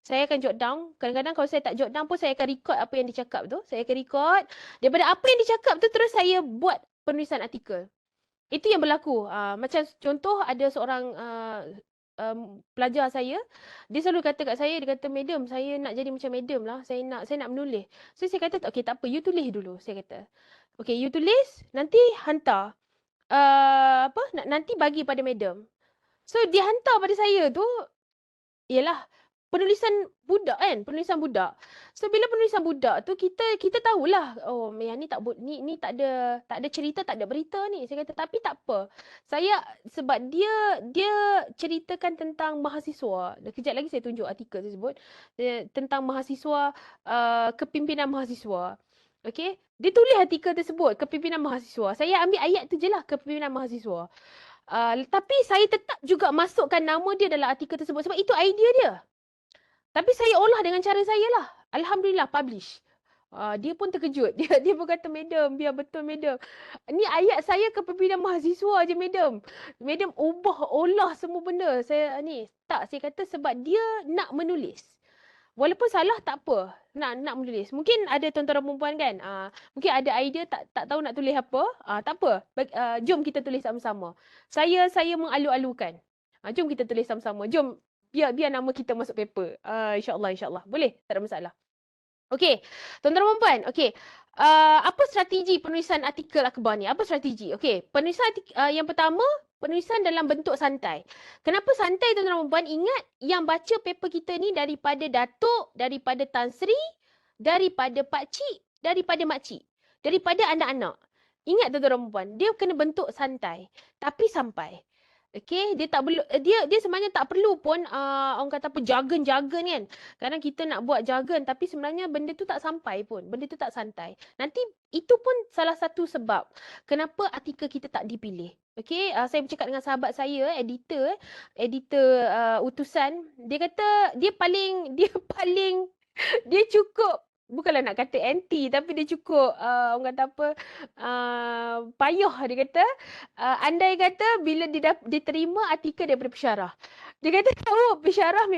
Saya akan jot down. Kadang-kadang kalau saya tak jot down pun, saya akan record apa yang dia cakap tu. Saya akan record. Daripada apa yang dia cakap tu, terus saya buat penulisan artikel. Itu yang berlaku. Macam contoh, ada seorang pelajar saya. Dia selalu kata kat saya, dia kata, "Madam, saya nak jadi macam madam lah. Saya nak menulis." So, saya kata, "Okey, tak apa. You tulis dulu." Saya kata. "Okey, you tulis. Nanti hantar. Nanti bagi pada madam." So, dia hantar pada saya tu, ialah penulisan budak kan, penulisan budak. So bila penulisan budak tu kita tahulah, oh yang ni ni tak ada cerita, tak ada berita ni. Saya kata tapi tak apa. Sebab dia ceritakan tentang mahasiswa. Kejap lagi saya tunjuk artikel tersebut tentang mahasiswa, kepimpinan mahasiswa. Okey, dia tulis artikel tersebut kepimpinan mahasiswa. Saya ambil ayat tu je lah, kepimpinan mahasiswa. Tapi saya tetap juga masukkan nama dia dalam artikel tersebut sebab itu idea dia. Tapi saya olah dengan cara saya lah. Alhamdulillah publish. Dia pun terkejut. Dia pun kata, "Madam, biar betul, Madam. Ni ayat saya kepimpinan mahasiswa je, Madam. Madam olah semua benda." Saya kata sebab dia nak menulis. Walaupun salah tak apa. Nak menulis. Mungkin ada tuan-tuan perempuan kan. Mungkin ada idea tak tahu nak tulis apa. Tak apa. Jom kita tulis sama-sama. Saya mengalu-alukan. Jom kita tulis sama-sama. Jom biar nama kita masuk paper. InsyaAllah. Boleh? Tak ada masalah. Okey. Tuan-tuan perempuan. Okey. Apa strategi penulisan artikel akhbar ni? Apa strategi? Okey. Penulisan yang pertama, penulisan dalam bentuk santai. Kenapa santai, tuan-tuan perempuan? Ingat yang baca paper kita ni daripada Datuk, daripada Tan Sri, daripada Pakcik, daripada Makcik, daripada anak-anak. Ingat tuan-tuan perempuan, dia kena bentuk santai tapi sampai. Okey, dia sebenarnya tak perlu pun orang kata apa jargon-jargon kan. Kadang kita nak buat jargon tapi sebenarnya benda tu tak sampai pun. Benda tu tak santai. Nanti itu pun salah satu sebab kenapa artikel kita tak dipilih. Okey, saya bercakap dengan sahabat saya, editor utusan. Dia kata dia paling dia cukup, bukanlah nak kata anti, tapi dia cukup orang kata apa, payah. Dia kata andai kata bila dia terima artikel daripada pensyarah, dia kata pensyarah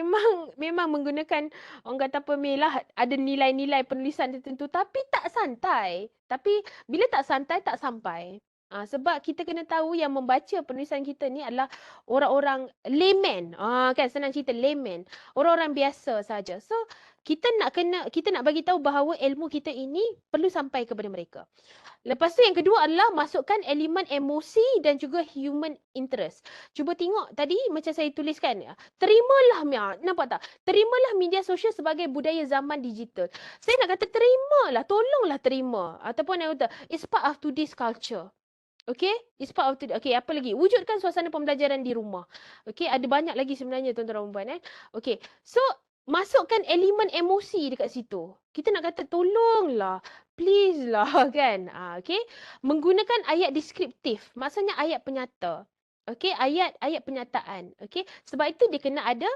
memang menggunakan orang kata apa, melah ada nilai-nilai penulisan tertentu tapi tak santai. Tapi bila tak santai tak sampai. Sebab kita kena tahu yang membaca penulisan kita ni adalah orang-orang layman. Kan senang cerita, layman. Orang-orang biasa saja. So kita nak bagi tahu bahawa ilmu kita ini perlu sampai kepada mereka. Lepas tu yang kedua adalah masukkan elemen emosi dan juga human interest. Cuba tengok tadi macam saya tuliskan. Terimalah, nampak tak? Terimalah media sosial sebagai budaya zaman digital. Saya nak kata terimalah, tolonglah terima. Ataupun yang kata, it's part of today's culture. Okay, it's part of today. Okay, apa lagi? Wujudkan suasana pembelajaran di rumah. Okay, ada banyak lagi sebenarnya tuan-tuan dan puan. Okay, so masukkan elemen emosi dekat situ. Kita nak kata tolonglah, please lah kan. Okay, menggunakan ayat deskriptif. Maksudnya ayat penyata. Okay, ayat penyataan. Okay, sebab itu dia kena ada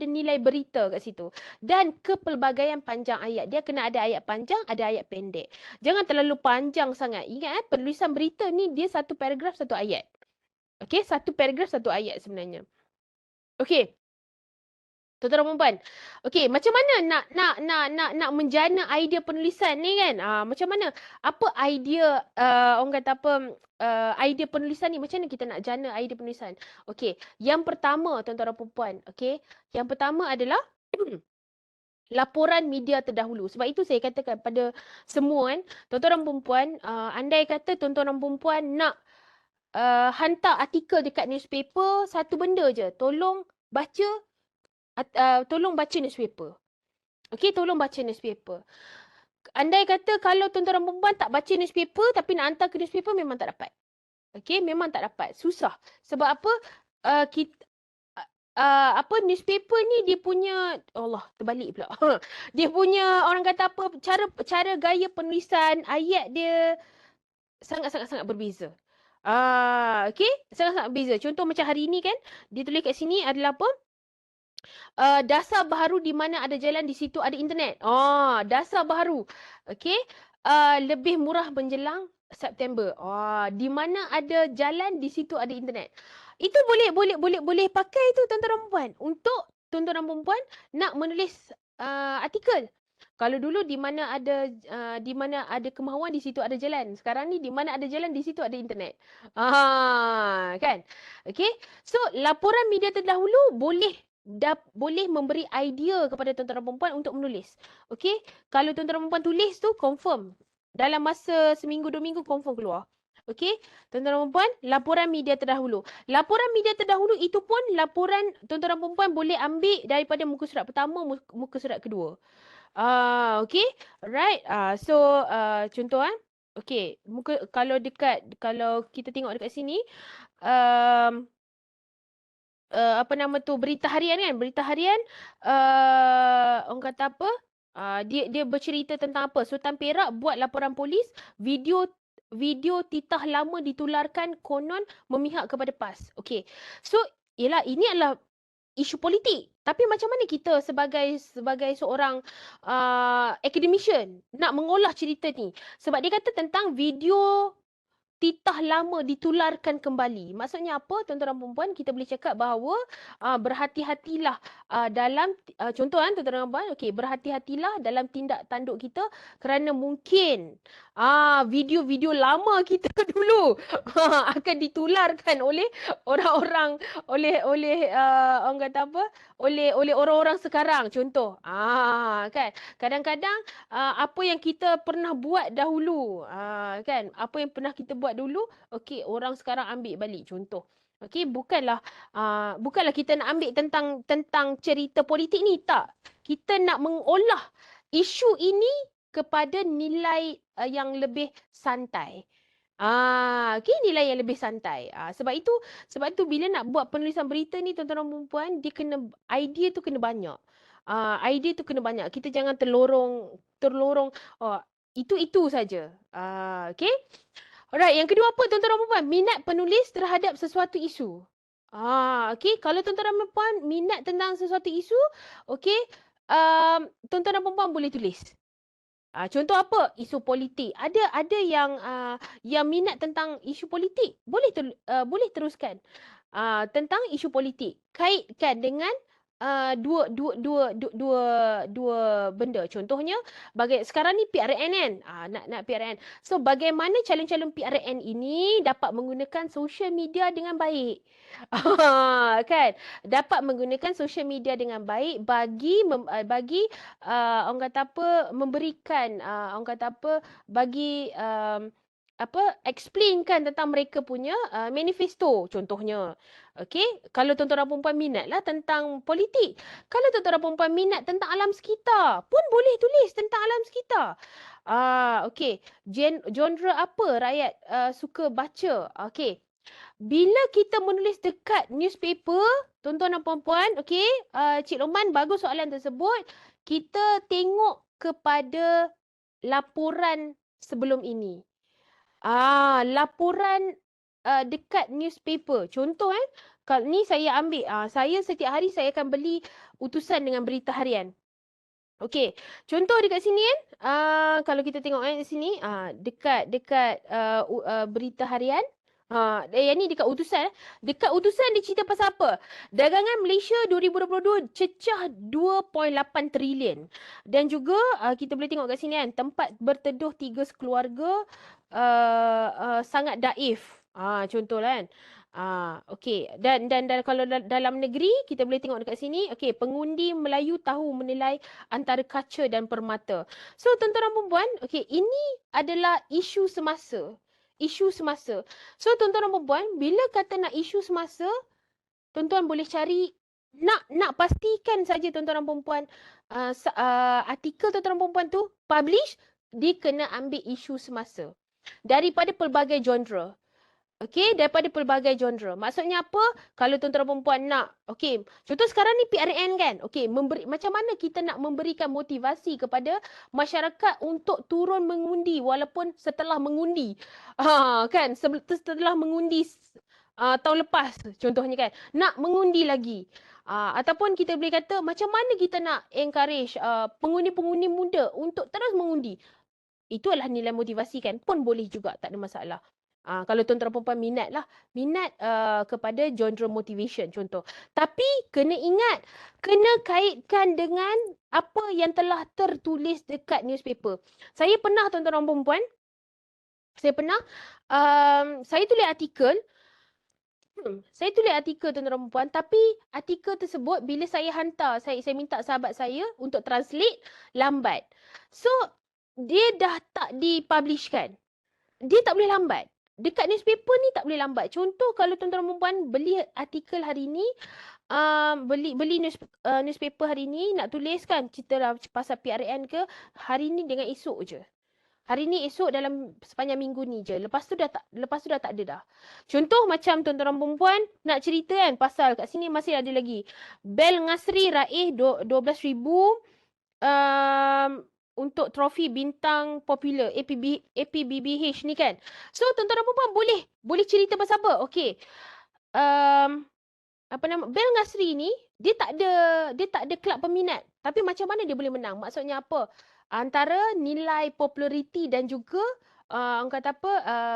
nilai berita kat situ. Dan kepelbagaian panjang ayat. Dia kena ada ayat panjang, ada ayat pendek. Jangan terlalu panjang sangat. Ingat penulisan berita ni dia satu paragraf, satu ayat. Okay, satu paragraf, satu ayat sebenarnya. Okay. Tuan-tuan dan puan. Okey, macam mana nak menjana idea penulisan ni kan? Macam mana? Apa idea orang kata apa idea penulisan ni, macam mana kita nak jana idea penulisan? Okey, yang pertama tuan-tuan dan puan, okey. Yang pertama adalah laporan media terdahulu. Sebab itu saya katakan pada semua kan, tuan-tuan dan puan, andai kata tuan-tuan dan puan nak hantar artikel dekat newspaper, satu benda je, tolong baca newspaper. Okey, tolong baca newspaper. Andai kata kalau tuan-tuan dan perempuan tak baca newspaper tapi nak hantar ke newspaper, memang tak dapat. Okey, memang tak dapat. Susah. Sebab apa? Newspaper ni dia punya, Allah, terbalik pula. Dia punya orang kata apa, cara gaya penulisan ayat dia sangat-sangat berbeza. Okey, sangat-sangat berbeza. Contoh macam hari ini kan, dia tulis kat sini adalah apa? Dasar baharu di mana ada jalan di situ ada internet. Dasar baharu. Okey. Lebih murah menjelang September. Di mana ada jalan di situ ada internet. Itu boleh pakai tu tuan-tuan dan puan untuk tuan-tuan dan puan nak menulis artikel. Kalau dulu di mana ada kemahuan di situ ada jalan. Sekarang ni di mana ada jalan di situ ada internet. Kan? Okey. So laporan media terdahulu boleh memberi idea kepada tuan-tuan dan perempuan untuk menulis. Okey, kalau tuan-tuan dan perempuan tulis tu confirm dalam masa seminggu 2 minggu confirm keluar. Okey, tuan-tuan dan puan, laporan media terdahulu. Laporan media terdahulu itu pun laporan tuan-tuan dan puan boleh ambil daripada muka surat pertama, muka surat kedua. Okey. Alright. Contoh okey, kalau kita tengok dekat sini, um, apa nama tu, berita harian kan, berita harian, orang kata apa, dia bercerita tentang apa, Sultan Perak buat laporan polis, video video titah lama ditularkan konon memihak kepada PAS. Okey, so yelah, ini adalah isu politik, tapi macam mana kita sebagai seorang academician nak mengolah cerita ni, sebab dia kata tentang video titah lama ditularkan kembali. Maksudnya apa, tuan-tuan dan puan-puan? Kita boleh cakap bahawa berhati-hatilah dalam tuan-tuan dan puan, okey, berhati-hatilah dalam tindak tanduk kita, kerana mungkin video-video lama kita dulu akan ditularkan oleh orang-orang, oleh orang kata apa? Oleh orang-orang sekarang. Contoh, kan, kadang-kadang apa yang kita pernah buat dahulu, kan, apa yang pernah kita buat dulu, okey, orang sekarang ambil balik. Contoh, okey, bukanlah kita nak ambil tentang cerita politik ni, tak. Kita nak mengolah isu ini kepada nilai yang lebih santai. Okey, nilai yang lebih santai. Sebab itu bila nak buat penulisan berita ni, tuan-tuan dan puan, dia kena, idea tu kena banyak. Idea tu kena banyak. Kita jangan terlorong, oh, itu saja. Okey. Alright, yang kedua apa, tuan-tuan dan puan? Minat penulis terhadap sesuatu isu. Okey, kalau tuan-tuan dan puan minat tentang sesuatu isu, okey, tuan-tuan dan puan boleh tulis. Contoh apa? Isu politik. Ada yang minat tentang isu politik. Boleh teruskan. Tentang isu politik. Kaitkan dengan dua benda. Contohnya, sekarang ni PRN kan? Nak PRN. So, bagaimana calon-calon PRN ini dapat menggunakan social media dengan baik? Kan? Dapat menggunakan social media dengan baik bagi orang kata apa, memberikan orang kata apa, bagi explainkan tentang mereka punya manifesto contohnya. Okey, kalau tuan-tuan dan puan minatlah tentang politik. Kalau tuan-tuan dan puan minat tentang alam sekitar, pun boleh tulis tentang alam sekitar. Okey, genre apa rakyat suka baca? Okey. Bila kita menulis dekat newspaper, tuan-tuan dan puan-puan, okey, Cik Loman, bagus soalan tersebut. Kita tengok kepada laporan sebelum ini. Laporan dekat newspaper. Contoh kalau ni saya ambil, saya setiap hari saya akan beli utusan dengan berita harian. Okey, contoh dekat sini kalau kita tengok di sini, dekat berita harian. Yang ni dekat utusan. Dekat utusan dia cerita pasal apa? Dagangan Malaysia 2022 cecah 2.8 trilion. Dan juga kita boleh tengok kat sini kan, tempat berteduh 3 sekeluarga sangat daif. Contohlah kan. Okey, dan kalau dalam negeri kita boleh tengok dekat sini, okey, pengundi Melayu tahu menilai antara kaca dan permata. So tuan-tuan dan puan, okey, ini adalah isu semasa. Isu semasa. So tuan-tuan dan puan, bila kata nak isu semasa, tuan-tuan boleh cari, nak pastikan saja tuan-tuan dan puan, artikel tuan-tuan dan puan tu publish, dia kena ambil isu semasa daripada pelbagai genre. Okey, daripada pelbagai genre. Maksudnya apa? Kalau tuan-tuan dan puan nak, okey, contoh sekarang ni PRN kan? Okey, macam mana kita nak memberikan motivasi kepada masyarakat untuk turun mengundi walaupun setelah mengundi. Kan? Setelah mengundi tahun lepas contohnya kan. Nak mengundi lagi. Ataupun kita boleh kata macam mana kita nak encourage pengundi-pengundi muda untuk terus mengundi. Itu adalah nilai motivasi kan? Pun boleh juga, tak ada masalah. Kalau tuan-tuan dan puan minat kepada genre motivation contoh. Tapi kena ingat, kena kaitkan dengan apa yang telah tertulis dekat newspaper. Saya pernah tuan-tuan dan puan, saya tulis artikel. Saya tulis artikel tuan-tuan dan puan, tapi artikel tersebut bila saya hantar, saya minta sahabat saya untuk translate, lambat. So dia dah tak dipublishkan. Dia tak boleh lambat. dekat newspaper ni tak boleh lambat. Contoh kalau tuan-tuan dan puan beli artikel hari ni, beli newspaper hari ni nak tulis kan cerita lah pasal PRN ke, hari ni dengan esok je. Hari ni esok dalam sepanjang minggu ni je. Lepas tu dah tak ada dah. Contoh macam tuan-tuan dan puan nak cerita kan pasal kat sini masih ada lagi. Bel Ngasri raih 12,000 untuk trofi bintang popular APBBH ni kan. So tuan-tuan dan puan boleh cerita pasal apa? Okey. Apa nama, Bel Ngasri ni dia tak ada kelab peminat, tapi macam mana dia boleh menang? Maksudnya apa? Antara nilai populariti dan juga orang kata apa,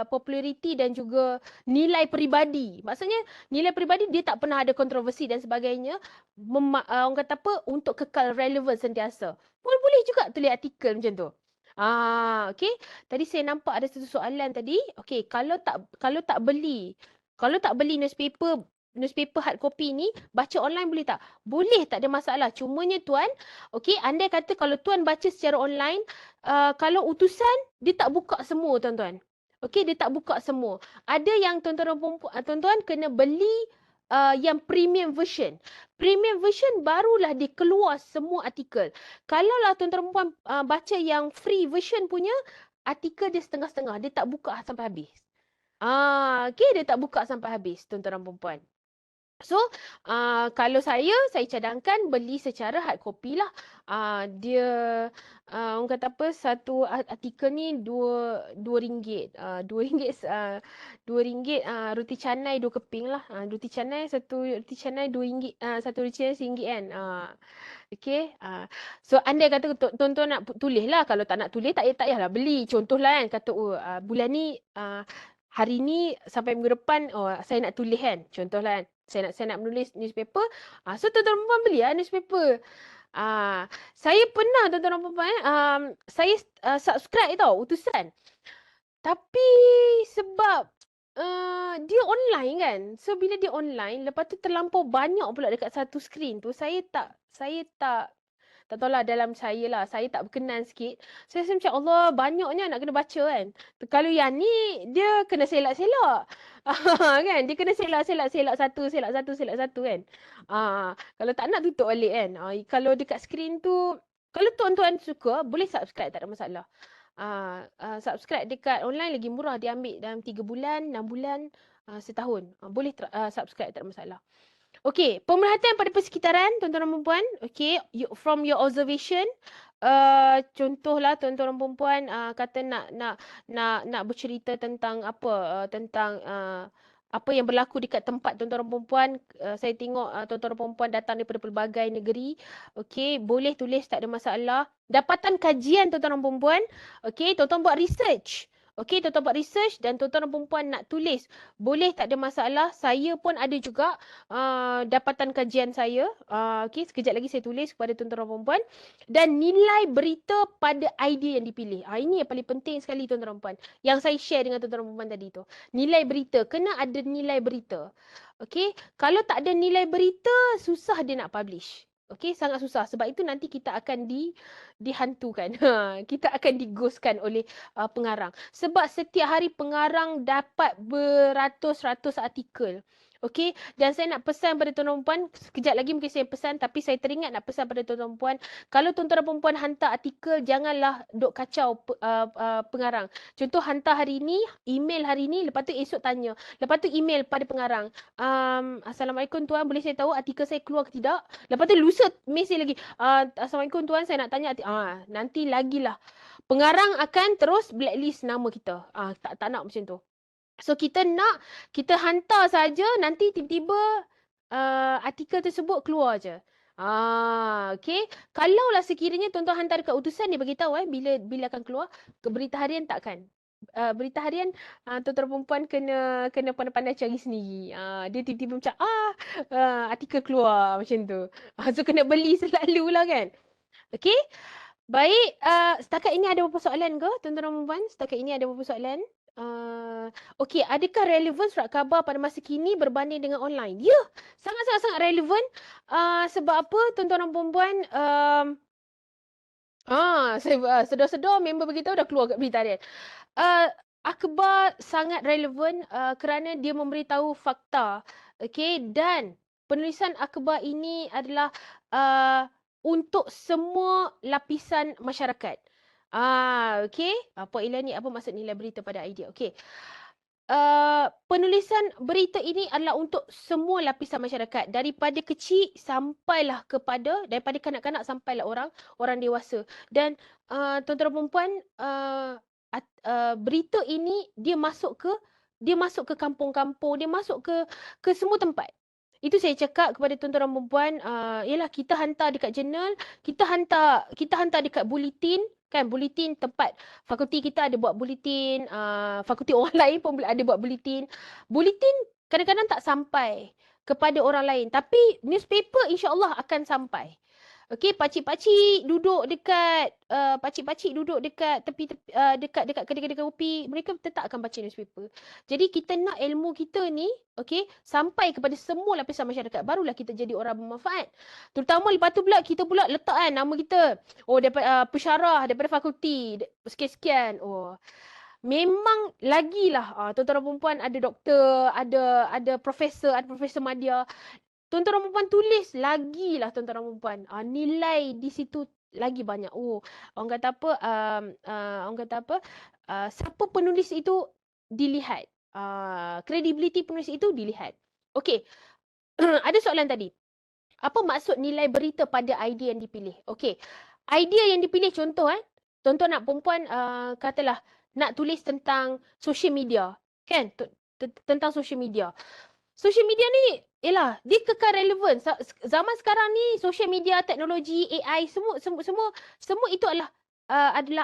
populariti dan juga nilai peribadi. Maksudnya nilai peribadi dia tak pernah ada kontroversi dan sebagainya. Orang kata apa, untuk kekal relevan sentiasa. Boleh juga tulis artikel macam tu. Okey. Tadi saya nampak ada satu soalan tadi. Okey, kalau tak beli newspaper hard copy ni, baca online boleh tak? Boleh, tak ada masalah. Cumanya tuan, okey, andai kata kalau tuan baca secara online, kalau utusan, dia tak buka semua tuan-tuan. Okey, dia tak buka semua. Ada yang tuan-tuan kena beli yang premium version. Premium version barulah dia keluar semua artikel. Kalaulah tuan-tuan perempuan baca yang free version punya, artikel dia setengah-setengah. Dia tak buka sampai habis. Okey, dia tak buka sampai habis, tuan-tuan dan puan. So, kalau saya cadangkan beli secara hard copy lah. Dia, orang kata apa, satu artikel ni RM2. RM2, roti canai 2 keping lah. Satu roti canai RM2, satu roti canai RM1 kan. Okay. So, andai kata tuan-tuan nak tulis lah. Kalau tak nak tulis, tak payahlah beli. Contohlah kan, kata bulan ni, hari ni sampai minggu depan, saya nak tulis kan. Contohlah kan. Saya nak menulis newspaper. So tuan-tuan dan puan beli newspaper. Saya pernah tuan-tuan dan puan saya subscribe tau utusan. Tapi sebab dia online kan. So bila dia online, lepas tu terlampau banyak pula dekat satu skrin tu, saya tak tahulah dalam saya lah. Saya tak berkenan sikit. Saya rasa macam Allah banyaknya nak kena baca kan. Kalau yang ni dia kena selak-selak. Kan? Dia kena selak satu kan. Kalau tak nak tutup balik kan. Kalau dekat skrin tu, kalau tuan-tuan suka, boleh subscribe, tak ada masalah. Subscribe dekat online lagi murah. Dia ambil dalam 3 bulan, 6 bulan, setahun. Boleh subscribe, tak ada masalah. Okey, pemerhatian pada persekitaran, tuan-tuan dan puan. Okey, from your observation, contohlah tuan-tuan dan puan kata nak bercerita tentang apa, tentang apa yang berlaku dekat tempat tuan-tuan dan puan. Saya tengok tuan-tuan dan puan datang daripada pelbagai negeri. Okey, boleh tulis, tak ada masalah. Dapatan kajian tuan-tuan dan puan. Okey, tuan-tuan buat research. Okey, tuan-tuan buat research dan tuan-tuan dan puan nak tulis. Boleh, tak ada masalah. Saya pun ada juga dapatan kajian saya. Okey, sekejap lagi saya tulis kepada tuan-tuan dan puan. Dan nilai berita pada idea yang dipilih. Ini yang paling penting sekali tuan-tuan dan puan. Yang saya share dengan tuan-tuan dan puan tadi tu. Nilai berita. Kena ada nilai berita. Okey, kalau tak ada nilai berita, susah dia nak publish. Okey, sangat susah. Sebab itu nanti kita akan dihantukan. Kita akan digoskan oleh pengarang. Sebab setiap hari pengarang dapat beratus-ratus artikel. Okey, dan saya nak pesan pada tuan-tuan dan puan, sekejap lagi mungkin saya pesan, tapi saya teringat nak pesan pada tuan-tuan dan puan, kalau tuan-tuan dan puan hantar artikel, janganlah duk kacau pengarang. Contoh hantar hari ni, email hari ni, lepas tu esok tanya. Lepas tu email pada pengarang. Assalamualaikum tuan, boleh saya tahu artikel saya keluar ke tidak? Lepas tu lusa mesej lagi. Assalamualaikum tuan, saya nak tanya nanti lagilah. Pengarang akan terus blacklist nama kita. Tak nak macam tu. So kita hantar saja, nanti tiba-tiba artikel tersebut keluar je. Okey. Kalaulah sekiranya tuan-tuan hantar dekat utusan, dia beritahu bila akan keluar. Ke berita harian takkan. Berita harian tuan-tuan perempuan kena pandai-pandai cari sendiri. Dia tiba-tiba macam artikel keluar macam tu. So kena beli selalulah kan. Okey. Baik, setakat ini ada beberapa soalan ke tuan-tuan dan puan? Setakat ini ada beberapa soalan. Okey, adakah relevan surat khabar pada masa kini berbanding dengan online? Ya, sangat-sangat relevan. Sebab apa tuan-tuan dan puan? Saya sedar-sedar member beritahu dah keluar kat berita harian. Akhbar sangat relevan kerana dia memberitahu fakta. Okey, dan penulisan akhbar ini adalah uh, untuk semua lapisan masyarakat. Okey. Puan Ilani, apa maksud nilai berita pada idea? Okey. Penulisan berita ini adalah untuk semua lapisan masyarakat, daripada kecil sampailah daripada kanak-kanak sampailah orang dewasa. Dan tuan-tuan dan puan, berita ini dia masuk ke kampung-kampung, dia masuk ke semua tempat. Itu saya cakap kepada tuan-tuan dan puan, yalah, kita hantar dekat jurnal, kita hantar dekat buletin, kan, buletin tempat fakulti kita ada buat buletin, fakulti orang lain pun ada buat buletin. Buletin kadang-kadang tak sampai kepada orang lain, tapi newspaper insya-Allah akan sampai. Okey, pakcik-pakcik duduk dekat tepi-tepi, dekat kedai-kedai kopi, mereka tetap akan baca newspaper. Jadi kita nak ilmu kita ni, okey, sampai kepada semua lapisan masyarakat, barulah kita jadi orang bermanfaat. Terutama lepas tu pula kita pula letak kan nama kita. Oh, daripada pensyarah daripada fakulti sekian-sekian. Oh, memang lagilah tuan-tuan dan perempuan, ada doktor, ada profesor madya. Tuan-tuan dan perempuan tulis lagilah, tuan-tuan dan perempuan. Nilai di situ lagi banyak. Oh, orang kata apa? Orang kata apa? Siapa penulis itu dilihat. Kredibiliti penulis itu dilihat. Okey. Ada soalan tadi. Apa maksud nilai berita pada idea yang dipilih? Okey. Idea yang dipilih, contoh tuan-tuan nak perempuan, katalah nak tulis tentang social media. Kan? Tentang social media. Social media ni, yelah, dia kekal relevan. Zaman sekarang ni, social media, teknologi, AI, semua itu adalah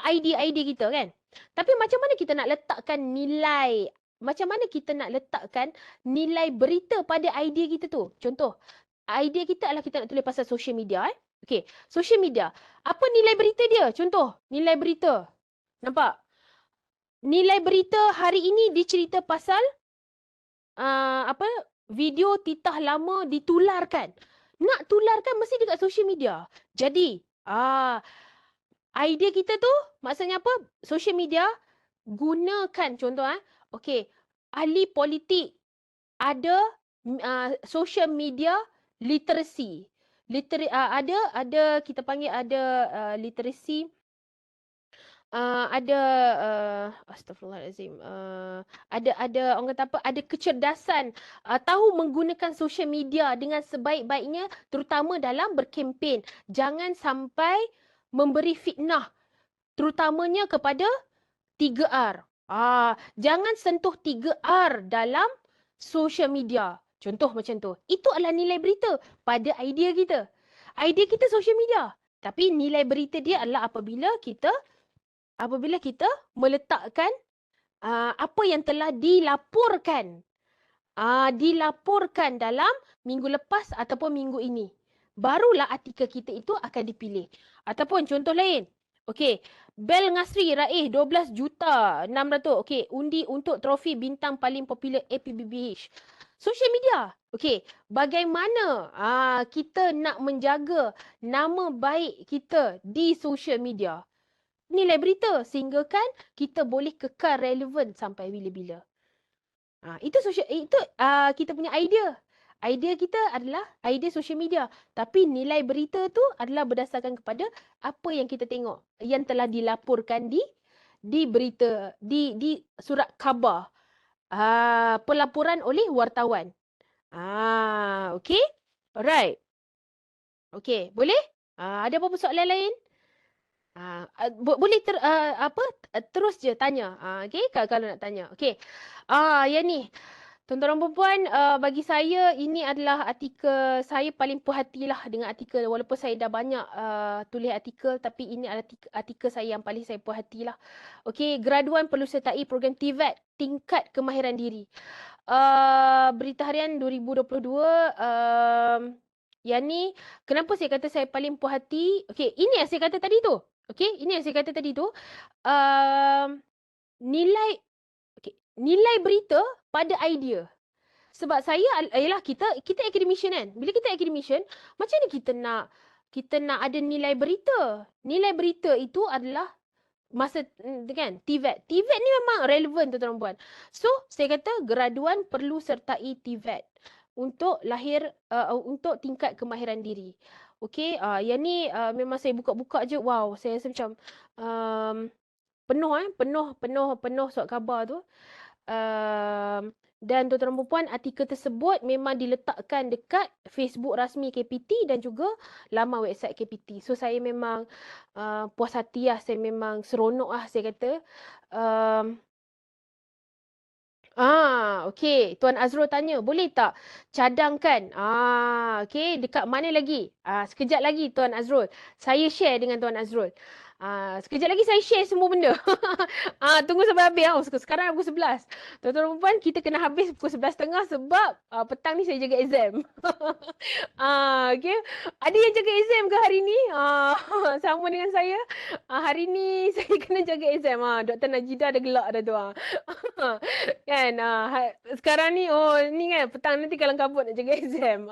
idea-idea kita, kan? Tapi macam mana kita nak letakkan nilai? Macam mana kita nak letakkan nilai berita pada idea kita tu? Contoh, idea kita adalah kita nak tulis pasal social media. Okey, social media. Apa nilai berita dia? Contoh, nilai berita. Nampak? Nilai berita hari ini dicerita pasal video titah lama ditularkan. Nak tularkan mesti dekat social media. Jadi, idea kita tu maksudnya apa? Social media gunakan, contoh okey, ahli politik ada social media literacy. Ada kita panggil ada literacy, ada astagfirullahalazim, ada orang kata apa, ada kecerdasan, tahu menggunakan social media dengan sebaik-baiknya, terutama dalam berkempen. Jangan sampai memberi fitnah, terutamanya kepada 3R. Jangan sentuh 3R dalam social media. Contoh macam tu. Itu adalah nilai berita pada idea kita. Idea kita social media, tapi nilai berita dia adalah apabila kita meletakkan apa yang telah dilaporkan dalam minggu lepas ataupun minggu ini. Barulah artikel kita itu akan dipilih. Ataupun contoh lain. Okey, Bel Ngasri raih 12,600,000. Okey, undi untuk trofi bintang paling popular APBBH. Social media. Okey, bagaimana kita nak menjaga nama baik kita di social media? Nilai berita, sehingga kan kita boleh kekal relevan sampai bila-bila. Itu kita punya idea. Idea kita adalah idea social media. Tapi nilai berita tu adalah berdasarkan kepada apa yang kita tengok, yang telah dilaporkan di berita, di surat khabar. Pelaporan oleh wartawan. Okey? Alright. Okey, boleh? Ada apa-apa soalan lain? Boleh terus je tanya. Okey, kalau nak tanya. Okey. Yang ni. Tuan-tuan dan puan, bagi saya ini adalah artikel saya paling puas hatilah dengan artikel, walaupun saya dah banyak tulis artikel, tapi ini adalah artikel saya yang paling saya puas hatilah. Okey, graduan perlu sertai program TVET tingkat kemahiran diri. Berita harian 2022, yang ni kenapa saya kata saya paling puas hati? Okey, ini yang saya kata tadi tu. Okey, ini yang saya kata tadi tu. Nilai berita pada idea. Sebab saya, ialah kita academician kan. Bila kita academician, macam mana kita nak ada nilai berita? Nilai berita itu adalah masa kan TVET. TVET ni memang relevan tuan-tuan dan puan. So, saya kata graduan perlu sertai TVET untuk untuk tingkat kemahiran diri. Okey, yang ni memang saya buka-buka je, wow, saya rasa macam um, penuh surat khabar tu. Dan tuan-tuan dan puan, artikel tersebut memang diletakkan dekat Facebook rasmi KPT dan juga laman website KPT. So saya memang puas hati lah, saya memang seronok lah saya kata. Um, okey. Tuan Azrul tanya, boleh tak cadangkan? Okey. Dekat mana lagi? Sekejap lagi Tuan Azrul. Saya share dengan Tuan Azrul. Sekejap lagi saya share semua benda. Tunggu sampai habis. Sekarang pukul 11. Tuan-tuan dan puan, kita kena habis pukul 11.30 sebab petang ni saya jaga exam. Okey. Ada yang jaga exam ke hari ni? Sama dengan saya. Hari ni saya kena jaga exam. Dr. Najida dah gelak dah tu. Kan, sekarang ni, ni kan, petang nanti kalang kabut nak jaga exam.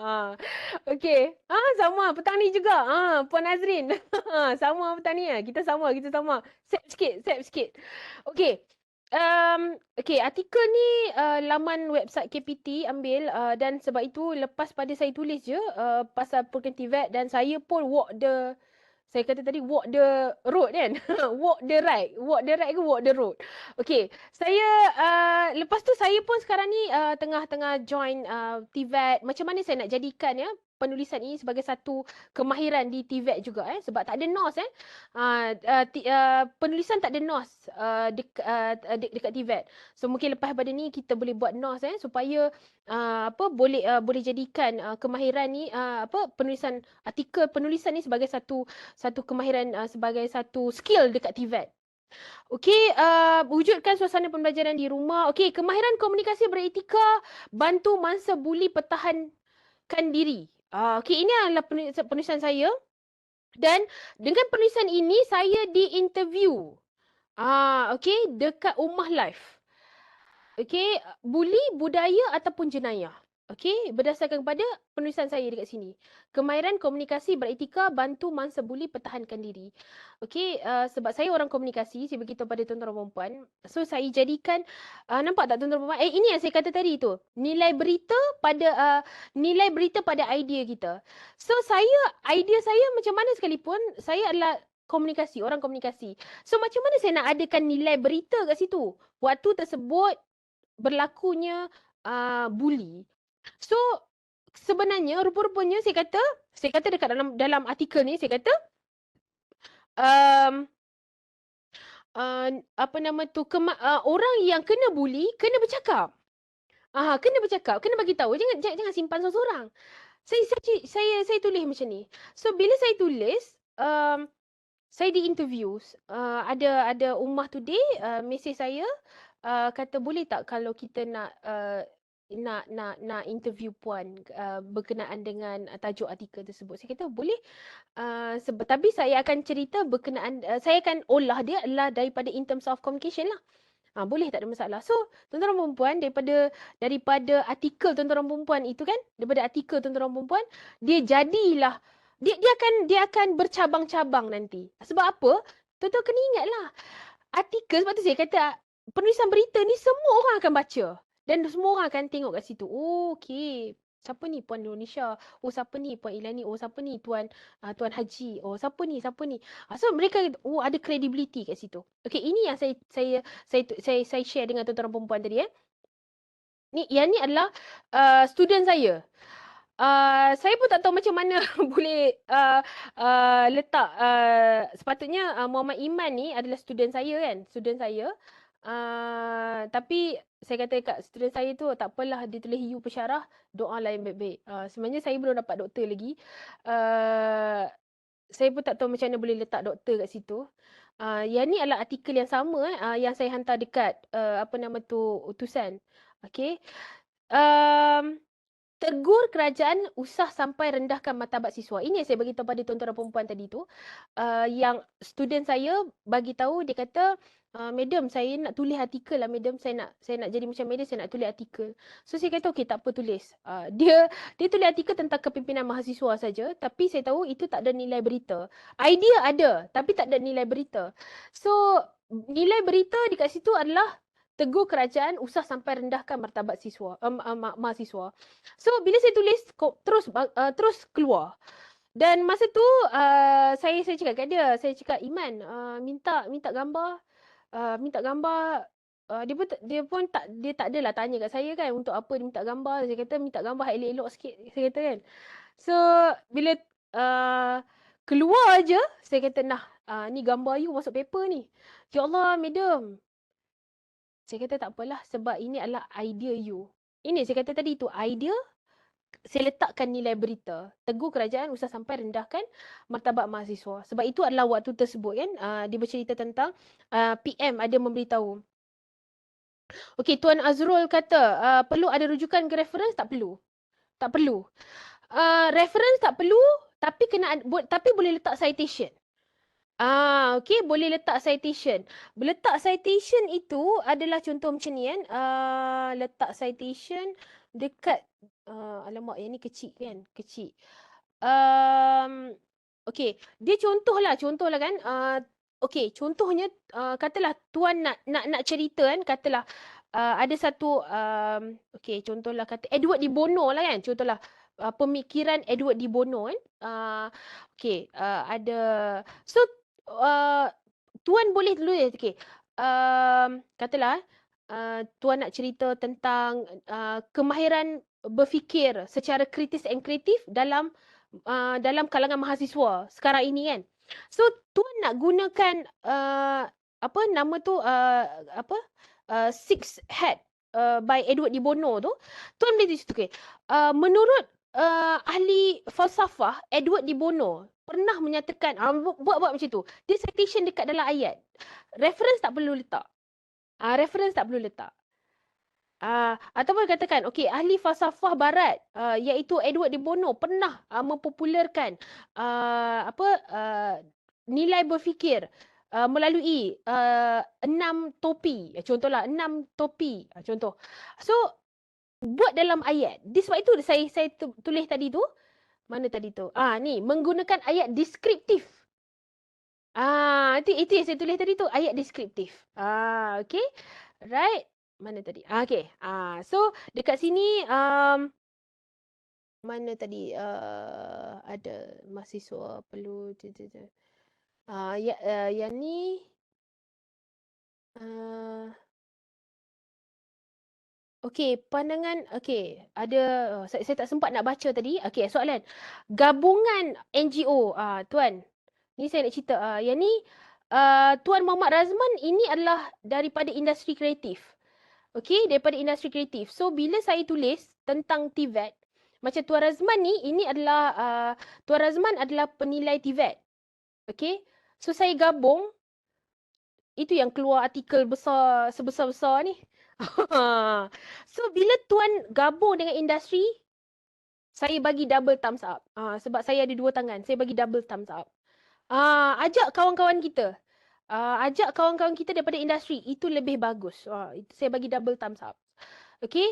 Okey. Sama, petang ni juga. Puan Azrin. Sama petang ni. Kita sama. Sap sikit. Okey. Okey, artikel ni laman website KPT ambil dan sebab itu lepas pada saya tulis je pasal program TVET dan saya pun saya kata tadi walk the road kan. Walk the right ke walk the road. Okey, saya lepas tu saya pun sekarang ni tengah join TVET. Macam mana saya nak jadikan penulisan ini sebagai satu kemahiran di TVET juga sebab tak ada NOS penulisan tak ada NOS dekat TVET. So mungkin lepas pada ni kita boleh buat NOS supaya boleh jadikan kemahiran ni penulisan artikel penulisan ni sebagai satu kemahiran sebagai satu skill dekat TVET. Okey, wujudkan suasana pembelajaran di rumah. Okey, kemahiran komunikasi beretika bantu mangsa buli pertahankan diri. Okey, ini adalah penulisan saya. Dan dengan penulisan ini saya diinterview. Okey, dekat Ummah Live. Okey, buli, budaya ataupun jenayah. Okey, berdasarkan kepada penulisan saya dekat sini. Kemahiran komunikasi beretika bantu mangsa buli pertahankan diri. Okey, sebab saya orang komunikasi, saya beritahu pada tuan-tuan dan puan. So saya jadikan nampak tak tuan-tuan dan puan? Ini yang saya kata tadi tu. Nilai berita pada idea kita. So idea saya macam mana sekalipun, saya adalah orang komunikasi. So macam mana saya nak adakan nilai berita kat situ? Waktu tersebut berlakunya buli. So sebenarnya rupa-rupanya saya kata dekat dalam artikel ni saya kata orang yang kena buli kena bercakap. Kena bagi tahu, jangan simpan seorang-seorang. Saya tulis macam ni. So bila saya tulis saya diinterview. Ada Ummah Today mesej saya kata boleh tak kalau kita nak interview puan berkenaan dengan tajuk artikel tersebut. Saya kata boleh. Tapi saya akan cerita berkenaan saya akan olah dia adalah daripada in terms of communication lah. Boleh, tak ada masalah. So, tuan-tuan dan puan, daripada artikel tuan-tuan dan puan itu kan, daripada artikel tuan-tuan dan puan, dia jadilah dia akan bercabang-cabang nanti. Sebab apa? Tuan-tuan kena ingatlah. Artikel, sebab tu saya kata penulisan berita ni semua orang akan baca. Dan semua orang akan tengok kat situ. Okey. Siapa ni Puan Indonesia? Siapa ni Puan Ilani? Siapa ni Tuan Haji? Siapa ni? So mereka ada credibility kat situ. Okey, ini yang saya share dengan tuan-tuan dan puan tadi yang ni adalah student saya. Saya pun tak tahu macam mana boleh letak sepatutnya Muhammad Iman ni adalah student saya kan, tapi saya kata kat student saya tu tak apalah dia tulis you pesyarah, doa lah yang baik-baik. Sebenarnya saya belum dapat doktor lagi. Saya pun tak tahu macam mana boleh letak doktor kat situ. Yang ni adalah artikel yang sama yang saya hantar dekat utusan. Okey. Tegur kerajaan usah sampai rendahkan martabat siswa. Ini yang saya bagi tahu pada tuan-tuan dan puan tadi tu. Yang student saya bagi tahu, dia kata Madam, saya nak tulis artikel lah, madam. Saya nak jadi macam madam, saya nak tulis artikel. So saya kata okey, tak apa, tulis. Dia tulis artikel tentang kepimpinan mahasiswa saja, tapi saya tahu itu tak ada nilai berita. Idea ada, tapi tak ada nilai berita. So nilai berita dekat situ adalah tegur kerajaan usah sampai rendahkan martabat mahasiswa. So bila saya tulis terus keluar. Dan masa tu saya cakap kat dia, saya cakap, Iman, minta gambar. Minta gambar, dia tak adalah tanya kat saya kan untuk apa dia minta gambar. Saya kata minta gambar yang elok-elok sikit, saya kata kan. So bila uh, keluar aja saya kata, nah, ni gambar you masuk paper ni. Ya Allah, madam. Saya kata tak apalah, sebab ini adalah idea you. Ini saya kata tadi, itu idea, saya letakkan nilai berita. Tegur kerajaan usah sampai rendahkan martabat mahasiswa. Sebab itu adalah waktu tersebut kan, dia bercerita tentang PM ada memberitahu. Okey, Tuan Azrul kata, perlu ada rujukan ke reference? Tak perlu. Tak perlu. Reference tak perlu, tapi tapi boleh letak citation. Okey, boleh letak citation. Letak citation itu adalah contoh macam ni kan. Letak citation dekat, alamak, yang ni kecil kan? Kecil. Okey, dia contohlah kan. Okey, contohnya, katalah tuan nak cerita kan, katalah ada satu, okey, contohlah kata Edward di Bono lah kan, contohlah pemikiran Edward di Bono kan. Okey, ada, so tuan boleh tulis, okey, katalah tuan nak cerita tentang kemahiran berfikir secara kritis and kreatif dalam kalangan mahasiswa sekarang ini kan. So tuan nak gunakan apa nama tu, Six Head by Edward di Bono tu, tuan boleh tulis tu. Okay. Menurut ahli falsafah Edward di Bono pernah menyatakan, buat macam tu. Dia citation dekat dalam ayat. Reference tak perlu letak. Reference tak perlu letak. Ataupun katakan, okey, ahli falsafah barat iaitu Edward de Bono pernah mempopularkan nilai berfikir melalui 6 topi. Contohlah 6 topi, contoh. So buat dalam ayat. Sebab itu saya tulis tadi tu. Mana tadi tu? Ni menggunakan ayat deskriptif. Itu yang saya tulis tadi tu, ayat deskriptif. Okey. Right. Mana tadi? Okey. So dekat sini mana tadi, ada mahasiswa perlu yang ni okey, pandangan, okey, ada, saya tak sempat nak baca tadi. Okey, soalan. Gabungan NGO, tuan. Ni saya nak cerita. Yang ni Tuan Muhammad Razman ini adalah daripada industri kreatif. Okey, daripada industri kreatif. So bila saya tulis tentang TVET, macam Tuan Razman ni, ini adalah Tuan Razman adalah penilai TVET. Okey. So saya gabung, itu yang keluar artikel besar sebesar-besar ni. So bila tuan gabung dengan industri, saya bagi double thumbs up. Sebab saya ada 2 tangan, saya bagi double thumbs up. Ajak kawan-kawan kita. Ajak kawan-kawan kita daripada industri, itu lebih bagus. Saya bagi double thumbs up. Okey.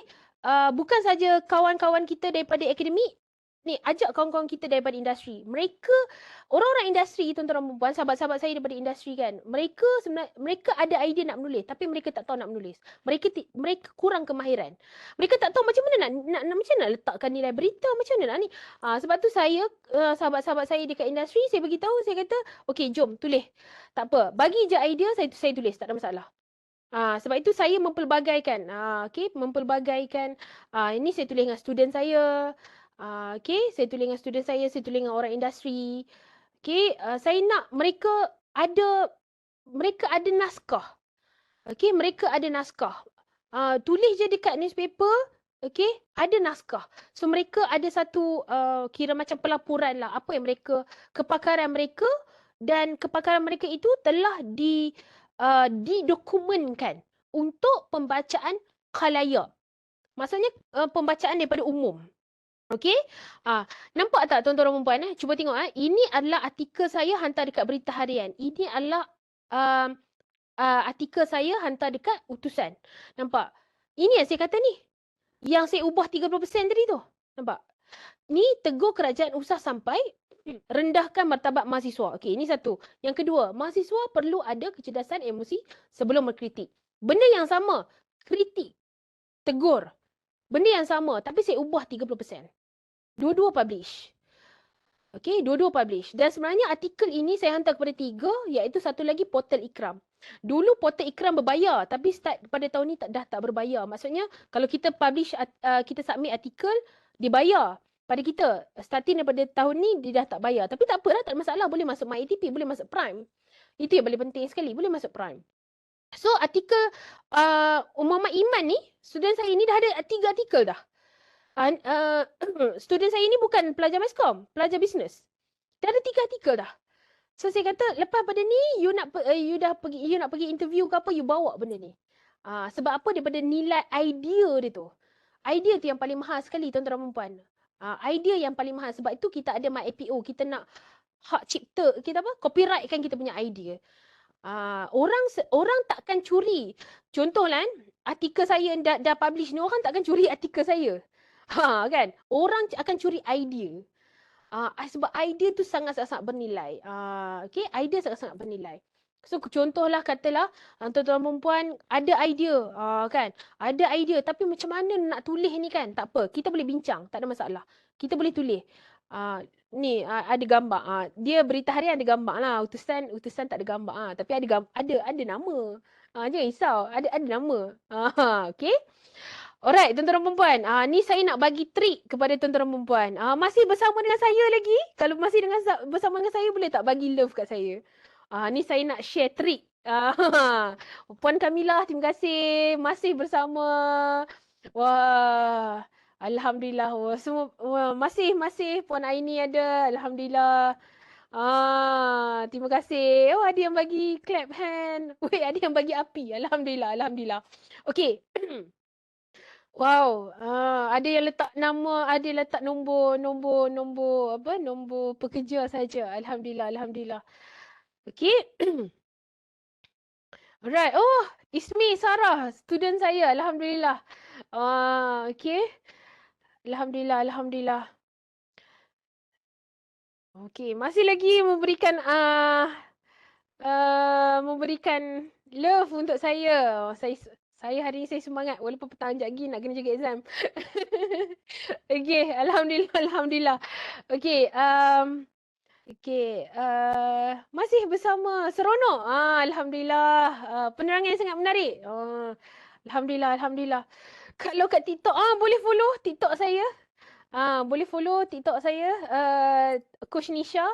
Bukan saja kawan-kawan kita daripada akademik, ni ajak kawan-kawan kita daripada industri. Mereka, orang-orang industri, tuan-tuan dan puan, sahabat-sahabat saya daripada industri kan, mereka ada idea nak menulis, tapi mereka tak tahu nak menulis. Mereka kurang kemahiran. Mereka tak tahu macam mana macam mana letakkan nilai berita, macam mana nak ni. Sebab tu saya, sahabat-sahabat saya dekat industri, saya bagi tahu, saya kata, okey, jom tulis. Tak apa, bagi je idea, saya tulis, tak ada masalah. Sebab itu saya mempelbagaikan. Mempelbagaikan. Ini saya tulis dengan student saya. Okey, saya tulis dengan student saya tulis dengan orang industri. Okey, saya nak mereka ada naskah. Okey, mereka ada naskah. Tulis je dekat newspaper, okey, ada naskah. So mereka ada satu kira macam pelaporan lah, apa yang kepakaran mereka, dan kepakaran mereka itu telah didokumenkan untuk pembacaan khalayak. Maksudnya pembacaan daripada umum. Okey? Nampak tak tuan-tuan dan puan? Cuba tengok. Ini adalah artikel saya hantar dekat Berita Harian. Ini adalah artikel saya hantar dekat utusan. Nampak? Ini yang saya kata ni. Yang saya ubah 30% tadi tu. Nampak? Ni tegur kerajaan usah sampai rendahkan martabat mahasiswa. Okey, ini satu. Yang kedua, mahasiswa perlu ada kecerdasan emosi sebelum berkritik. Benda yang sama. Kritik. Tegur. Benda yang sama. Tapi saya ubah 30%. Dua-dua publish. Okey, dua-dua publish. Dan sebenarnya artikel ini saya hantar kepada 3, iaitu satu lagi portal Ikram. Dulu portal Ikram berbayar, tapi start pada tahun ni dah tak berbayar. Maksudnya kalau kita publish, kita submit artikel, dia bayar pada kita. Starting daripada tahun ni dia dah tak bayar. Tapi tak apa lah, tak ada masalah. Boleh masuk MyATP, boleh masuk Prime. Itu yang paling penting sekali, boleh masuk Prime. So artikel Muhammad Iman ni, student saya ni dah ada 3 artikel dah. Student saya ni bukan pelajar Meskom, pelajar bisnes. Dah ada 3 artikel dah. So saya kata, lepas pada ni you nak pergi interview ke apa, you bawa benda ni. Sebab apa? Daripada nilai idea dia tu. Idea tu yang paling mahal sekali tuan-tuan dan puan. Idea yang paling mahal. Sebab itu kita ada MyAPO. Kita nak hak cipta, kita apa? Copyright kan kita punya idea. Orang takkan curi. Contohlah, artikel saya dah publish ni, orang takkan curi artikel saya. Kan? Orang akan curi idea. Sebab idea tu sangat-sangat bernilai. Okay? Idea sangat-sangat bernilai. So, contohlah katalah, tuan-tuan perempuan ada idea. Kan? Ada idea. Tapi macam mana nak tulis ni kan? Tak apa. Kita boleh bincang. Tak ada masalah. Kita boleh tulis. Ni ada gambar. Dia berita harian ada gambar lah. Utusan tak ada gambar. Tapi ada nama. Jangan risau. Ada nama. Okay? Alright, tuan-tuan dan perempuan. Ni saya nak bagi trik kepada tuan-tuan dan perempuan. Masih bersama dengan saya lagi? Kalau masih bersama dengan saya, boleh tak bagi love kat saya? Ni saya nak share trik. Puan Kamilah, terima kasih. Masih bersama. Wah, Alhamdulillah. Masih Puan Aini ada. Alhamdulillah. Terima kasih. Oh, ada yang bagi clap hand. Wait, ada yang bagi api. Alhamdulillah. Okay. Wow, ada yang letak nama, ada yang letak nombor pekerja saja. Alhamdulillah. Okey. Alright. Oh, Ismi Sarah, student saya. Alhamdulillah. Okey. Alhamdulillah. Okey, masih lagi memberikan love untuk saya. Saya hari ni saya semangat walaupun petang sekejap lagi nak kena jaga exam. Okey, alhamdulillah. Okey, masih bersama seronok. Alhamdulillah. Penerangan yang sangat menarik. Alhamdulillah. Kalau kat TikTok, boleh follow TikTok saya. Boleh follow TikTok saya, Coach Nisha.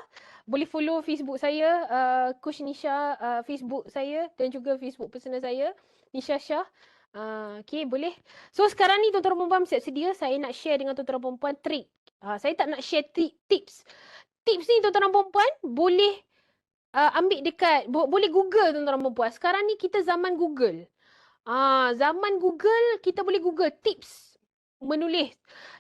Boleh follow Facebook saya, Coach Nisha, Facebook saya dan juga Facebook personal saya, Nisha Shah. Okay, boleh. So, sekarang ni tuan-tuan perempuan siap sedia. Saya nak share dengan tuan-tuan perempuan trik. Saya tak nak share tips. Tips ni tuan-tuan perempuan boleh ambil dekat, boleh Google tuan-tuan perempuan. Sekarang ni kita zaman Google. Zaman Google, kita boleh Google tips menulis.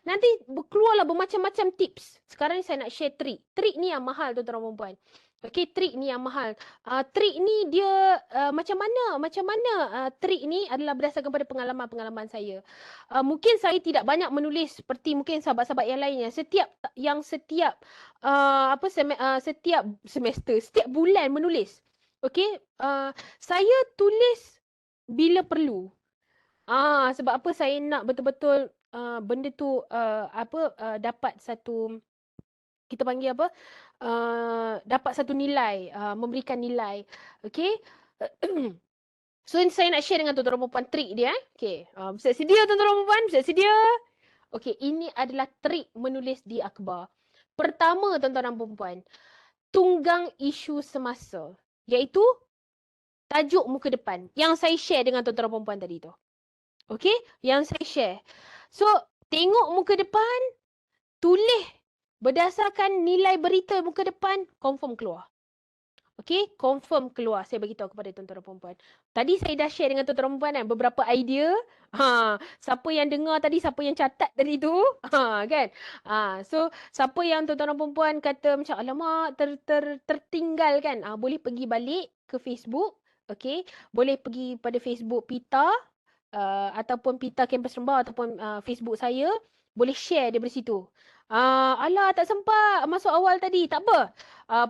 Nanti keluarlah bermacam-macam tips. Sekarang ni saya nak share trik. Trik ni yang mahal tuan-tuan perempuan. Okey, trik ni yang mahal. Trik ni dia macam mana trik ni adalah berdasarkan pada pengalaman saya. Mungkin saya tidak banyak menulis seperti mungkin sahabat-sahabat yang lainnya. Setiap semester, setiap bulan menulis. Okey, saya tulis bila perlu. Sebab apa saya nak betul-betul benda tu dapat satu, kita panggil apa? Dapat satu nilai, memberikan nilai. Okey. So saya nak share dengan tuan-tuan perempuan trik dia. Okey. Siap sedia tuan-tuan perempuan? Siap sedia? Okey, ini adalah trik menulis di akhbar. Pertama tuan-tuan dan perempuan, tunggang isu semasa, iaitu tajuk muka depan yang saya share dengan tuan-tuan perempuan tadi tu. Okey, yang saya share. So, tengok muka depan, tulis berdasarkan nilai berita muka depan, confirm keluar. Okey, confirm keluar. Saya bagi tahu kepada tuan-tuan perempuan. Tadi saya dah share dengan tuan-tuan perempuan kan beberapa idea. Siapa yang dengar tadi, siapa yang catat tadi tu, kan? So siapa yang tuan-tuan perempuan kata macam alamak tertinggal kan, boleh pergi balik ke Facebook, okey, boleh pergi pada Facebook Pita, ataupun Pita Kampus Rembau ataupun Facebook saya, boleh share daripada situ. Alah tak sempat masuk awal tadi, tak apa.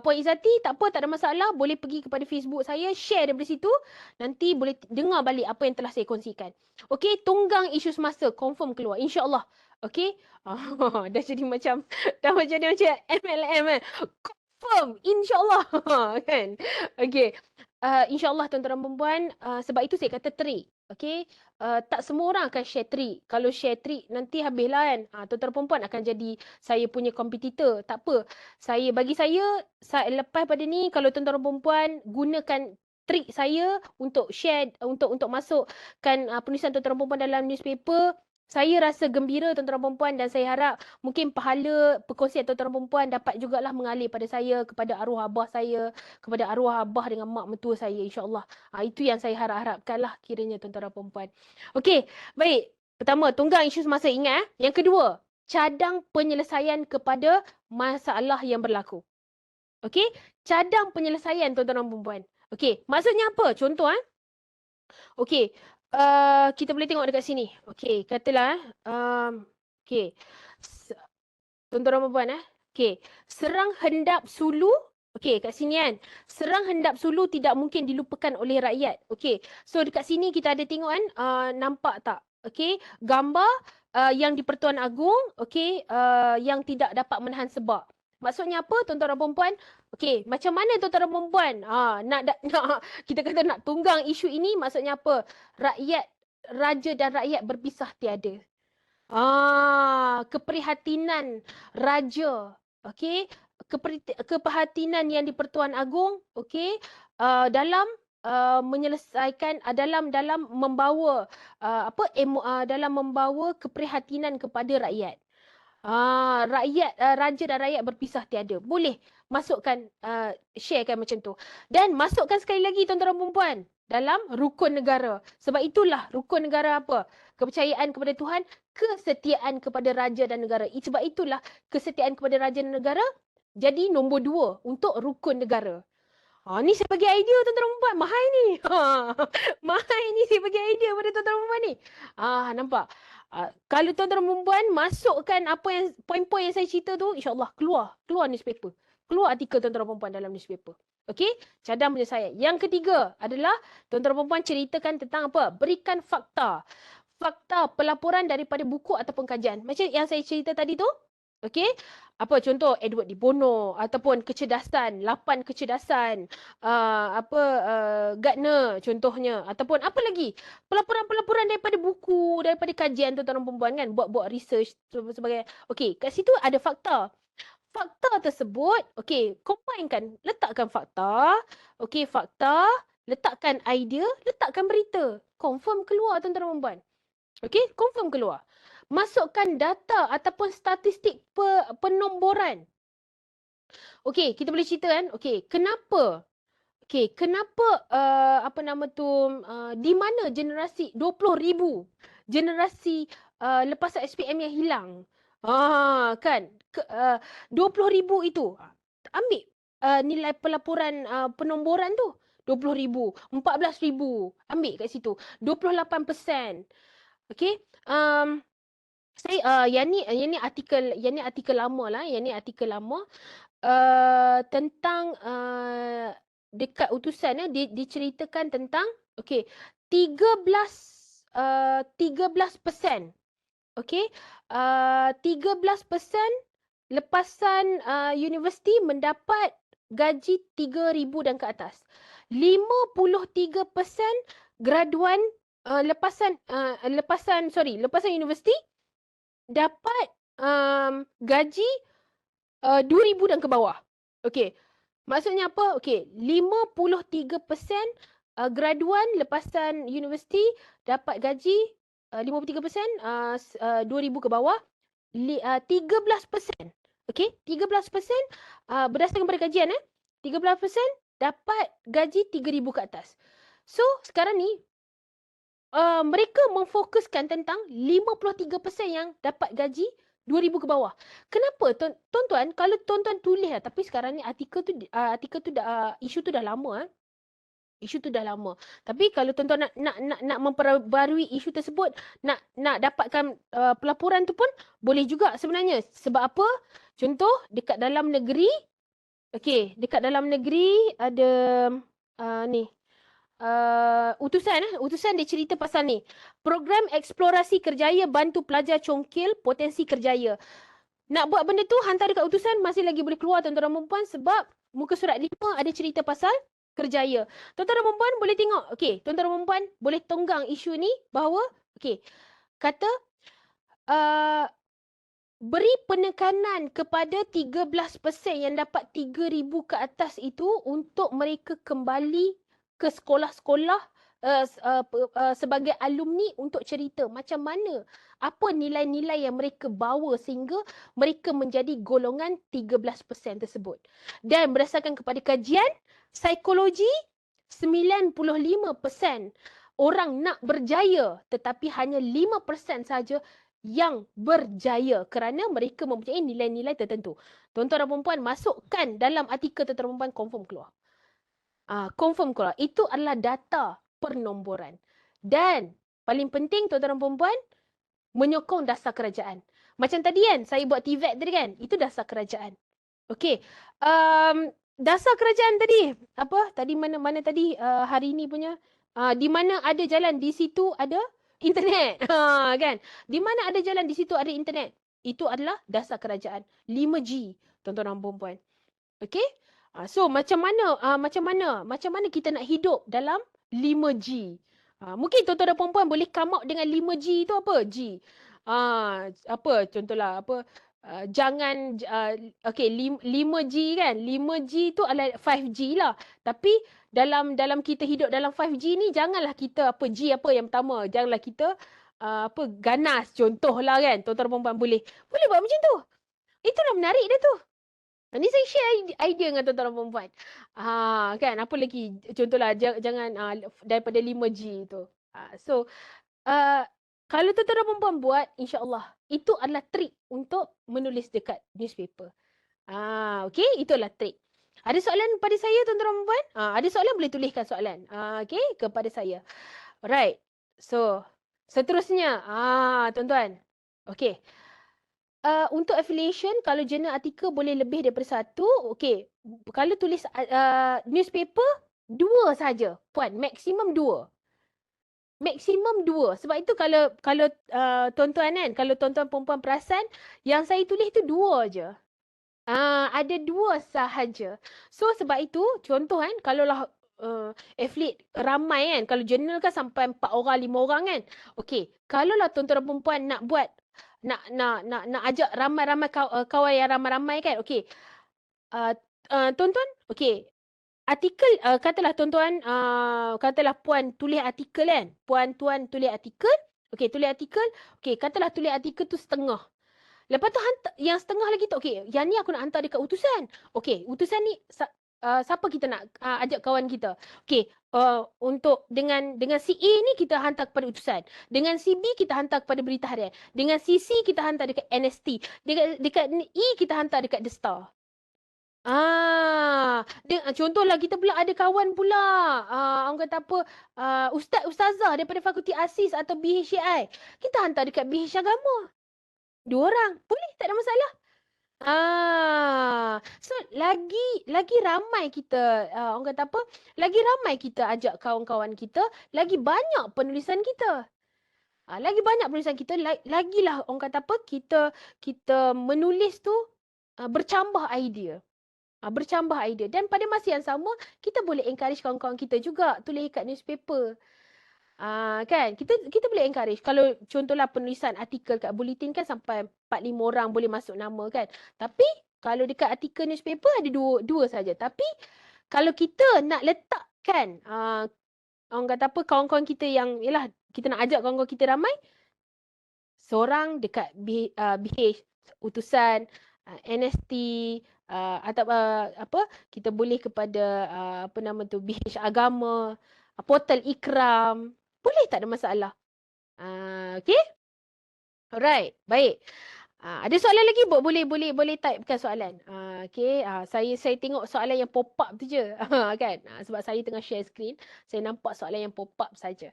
Puan Izzati, tak apa, tak ada masalah. Boleh pergi kepada Facebook saya, share daripada situ. Nanti boleh dengar balik apa yang telah saya kongsikan. Okey, tunggang isu semasa, confirm keluar. InsyaAllah. Okey. Dah jadi macam, dah macam MLM kan. Confirm, insyaAllah. Kan? Okey. InsyaAllah tuan-tuan dan perempuan, sebab itu saya kata trik. Okey. Tak semua orang akan share trik. Kalau share trik nanti habislah kan. Tuan-tuan perempuan akan jadi saya punya kompetitor. Tak apa. Bagi saya, lepas pada ni kalau tuan-tuan perempuan gunakan trik saya untuk share, untuk masukkan penulisan tuan-tuan perempuan dalam newspaper, saya rasa gembira tuan-tuan perempuan dan saya harap mungkin pahala perkongsian tuan-tuan perempuan dapat jugalah mengalir pada saya, kepada arwah abah saya, kepada arwah abah dengan mak mentua saya, insyaAllah. Itu yang saya harap-harapkan lah kiranya tuan-tuan dan perempuan. Okey, baik. Pertama, tunggang isu semasa, ingat. Yang kedua, cadang penyelesaian kepada masalah yang berlaku. Okey, cadang penyelesaian tuan-tuan dan perempuan. Okey, maksudnya apa? Contoh, okey, kita boleh tengok dekat sini. Okey, katalah, okey, tuan-tuan dan perempuan, okey, serang hendap Sulu. Okey, kat sini kan. Serang hendap Sulu tidak mungkin dilupakan oleh rakyat. Okey, so dekat sini kita ada tengok kan, nampak tak? Okey, gambar yang di Pertuan Agong, okey, yang tidak dapat menahan sebab. Maksudnya apa, tuan-tuan dan perempuan? Okey, macam mana tuan-tuan dan perempuan? Nak kita kata nak tunggang isu ini, maksudnya apa? Rakyat, raja dan rakyat berpisah tiada. Keprihatinan raja, okey, keprihatinan yang di Pertuan Agong, okey, dalam menyelesaikan, dalam membawa dalam membawa keprihatinan kepada rakyat. Raja dan rakyat berpisah tiada. Boleh masukkan, sharekan macam tu. Dan masukkan sekali lagi tuan-tuan dan perempuan dalam rukun negara. Sebab itulah rukun negara apa? Kepercayaan kepada Tuhan, kesetiaan kepada raja dan negara. Sebab itulah kesetiaan kepada raja dan negara jadi nombor 2 untuk rukun negara. Ni saya bagi idea tuan-tuan dan perempuan. Mahal ni. Mahal ni saya bagi idea pada tuan-tuan dan perempuan ni. Nampak? Kalau tuan-tuan dan perempuan masukkan apa yang poin-poin yang saya cerita tu, insyaAllah keluar newspaper. Keluar artikel tuan-tuan dan perempuan dalam newspaper. Okey? Cadang penyelesaian. Yang ketiga adalah tuan-tuan dan perempuan ceritakan tentang apa? Berikan fakta. Fakta pelaporan daripada buku ataupun kajian. Macam yang saya cerita tadi tu. Okey? Apa contoh Edward di Bono ataupun kecerdasan, 8 kecerdasan, Gardner contohnya, ataupun apa lagi? Pelaporan-pelaporan daripada buku, daripada kajian tuan-tuan dan perempuan kan, buat research sebagai. Okey, kat situ ada fakta. Fakta tersebut, okey, combinekan, letakkan fakta, okey, fakta, letakkan idea, letakkan berita. Confirm keluar tuan-tuan dan perempuan. Okey, confirm keluar. Masukkan data ataupun statistik penomboran. Okey, kita boleh cerita kan? Okey, kenapa? Okey, kenapa di mana generasi 20,000 generasi lepasan SPM yang hilang? Kan? 20,000 itu. Ambil nilai pelaporan penomboran tu. 20,000, 14,000. Ambil kat situ. 28%. Okey. Yang ni artikel lama lah. Yang ni artikel lama. Tentang dekat utusan diceritakan tentang okey 13%. Okey, 13% lepasan universiti mendapat gaji 3,000 dan ke atas. 53% graduan lepasan universiti dapat gaji 2,000 dan ke bawah. Okey. Maksudnya apa? Okey, 53% graduan lepasan universiti dapat gaji 53% 2,000 ke bawah. 13%. Okey, 13% berdasarkan pada kajian 13% dapat gaji 3,000 ke atas. So, sekarang ni mereka memfokuskan tentang 53% yang dapat gaji 2,000 ke bawah. Kenapa? Tuan-tuan, kalau tuan-tuan tulis tapi sekarang ni artikel tu isu tu dah lama Isu tu dah lama. Tapi kalau tuan-tuan nak memperbarui isu tersebut, nak dapatkan pelaporan tu pun boleh juga sebenarnya. Sebab apa? Contoh dekat dalam negeri, okey, dekat dalam negeri ada ni utusan dia cerita pasal ni. Program eksplorasi kerjaya bantu pelajar congkil potensi kerjaya. Nak buat benda tu hantar dekat utusan masih lagi boleh keluar tuan-tuan dan perempuan sebab muka surat 5 ada cerita pasal kerjaya. Tuan-tuan dan perempuan boleh tengok. Okey, tuan-tuan dan perempuan boleh tonggang isu ni bahawa okey, kata beri penekanan kepada 13% yang dapat 3,000 ke atas itu untuk mereka kembali ke sekolah-sekolah sebagai alumni untuk cerita macam mana, apa nilai-nilai yang mereka bawa sehingga mereka menjadi golongan 13% tersebut. Dan berdasarkan kepada kajian psikologi, 95% orang nak berjaya tetapi hanya 5% saja yang berjaya kerana mereka mempunyai nilai-nilai tertentu. Tuan-tuan dan perempuan, masukkan dalam artikel tuan-tuan dan perempuan, confirm keluar. Confirm keluar. Itu adalah data pernomboran. Dan paling penting tuan-tuan dan perempuan, menyokong dasar kerajaan. Macam tadi kan, saya buat TVET tadi kan, itu dasar kerajaan. Okey. Dasar kerajaan tadi, apa? Tadi mana tadi hari ni punya? Di mana ada jalan, di situ ada internet. Kan? Di mana ada jalan, di situ ada internet. Itu adalah dasar kerajaan. 5G, tuan-tuan dan puan-puan. Okey? So macam mana kita nak hidup dalam 5G? Mungkin tuan-tuan dan puan-puan boleh come out dengan 5G tu apa? G. Apa contohlah apa? Jangan okey 5G kan. 5G tu adalah 5G lah. Tapi dalam kita hidup dalam 5G ni janganlah kita apa G apa yang pertama. Janganlah kita apa ganas contohlah kan. Tuan-tuan dan puan-puan boleh buat macam tu. Itulah menarik dia tu. Ni saya share idea dengan tuan-tuan dan perempuan. Kan apa lagi contohlah jangan daripada 5G tu. So kalau tuan-tuan dan perempuan buat, insya-Allah itu adalah trik untuk menulis dekat newspaper. Okey, itulah trik. Ada soalan pada saya tuan-tuan dan perempuan? Ada soalan boleh tuliskan soalan. Okey, kepada saya. Alright. So, seterusnya tuan-tuan. Okey. Untuk affiliation, kalau jurnal artikel boleh lebih daripada satu. Okey, kalau tulis newspaper, 2 saja. Puan, maksimum 2. Maksimum 2. Sebab itu kalau tuan-tuan kan, kalau tuan-tuan perempuan perasan, yang saya tulis tu 2 je. Ada 2 sahaja. So sebab itu, contoh kan, kalaulah affiliate ramai kan, kalau jurnal kan sampai 4 orang, 5 orang kan. Okey, kalaulah tuan-tuan perempuan nak buat nak ajak ramai-ramai kawan yang ramai-ramai kan. Okey. Tuan-tuan, okey. Artikel katalah tuan-tuan katalah puan tulis artikel kan. Puan-tuan tulis artikel. Okey, tulis artikel. Okey, katalah tulis artikel tu setengah. Lepas tu hantar yang setengah lagi tu. Okey, yang ni aku nak hantar dekat utusan. Okey, utusan ni siapa kita nak ajak kawan kita? Okey, untuk dengan si A ni kita hantar kepada utusan. Dengan si B kita hantar kepada Berita Harian. Dengan si C kita hantar dekat NST. Dekat E kita hantar dekat The Star. Contohlah kita pula ada kawan pula. Orang kata apa? Ustazah daripada Fakulti Asis atau BHI. Kita hantar dekat BH Agama. 2 orang. Boleh, tak ada masalah. So lagi ramai kita orang kata apa? Lagi ramai kita ajak kawan-kawan kita, lagi banyak penulisan kita. Lagi banyak penulisan kita, lagilah orang kata apa? Kita menulis tu bercambah idea. Bercambah idea. Dan pada masa yang sama, kita boleh encourage kawan-kawan kita juga tulis kat newspaper. Kan kita boleh encourage. Kalau contohlah penulisan artikel kat bulletin kan sampai 4-5 orang boleh masuk nama kan. Tapi kalau dekat artikel newspaper ada dua saja. Tapi kalau kita nak letakkan orang kata apa kawan-kawan kita yang yalah kita nak ajak kawan-kawan kita ramai, seorang dekat BH utusan NST atau apa kita boleh kepada apa nama tu BH Agama, portal Ikram. Boleh, tak ada masalah. Okey? Alright, baik. Ada soalan lagi? Boleh typekan soalan. Okey, saya tengok soalan yang pop up tu je. Kan? Sebab saya tengah share screen, saya nampak soalan yang pop up saja.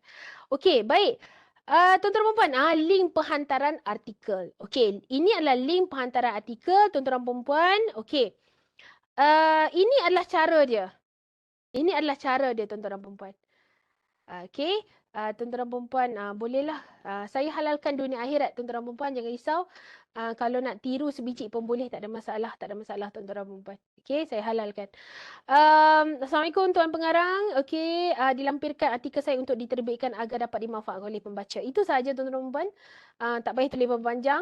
Okey, baik. Tuan-tuan dan puan, link penghantaran artikel. Okey, ini adalah link penghantaran artikel tuan-tuan dan puan. Okey. Ini adalah cara dia. Ini adalah cara dia tuan-tuan dan puan. Okey, tuan-tuan dan puan, bolehlah. Saya halalkan dunia akhirat tuan-tuan dan puan, jangan risau. Kalau nak tiru sebiji pun boleh, tak ada masalah, tak ada masalah tuan-tuan dan puan. Okey, saya halalkan. Assalamualaikum Tuan Pengarang. Okey, dilampirkan artikel saya untuk diterbitkan agar dapat dimanfaatkan oleh pembaca. Itu sahaja tuan-tuan dan puan. Tak payah tulis panjang.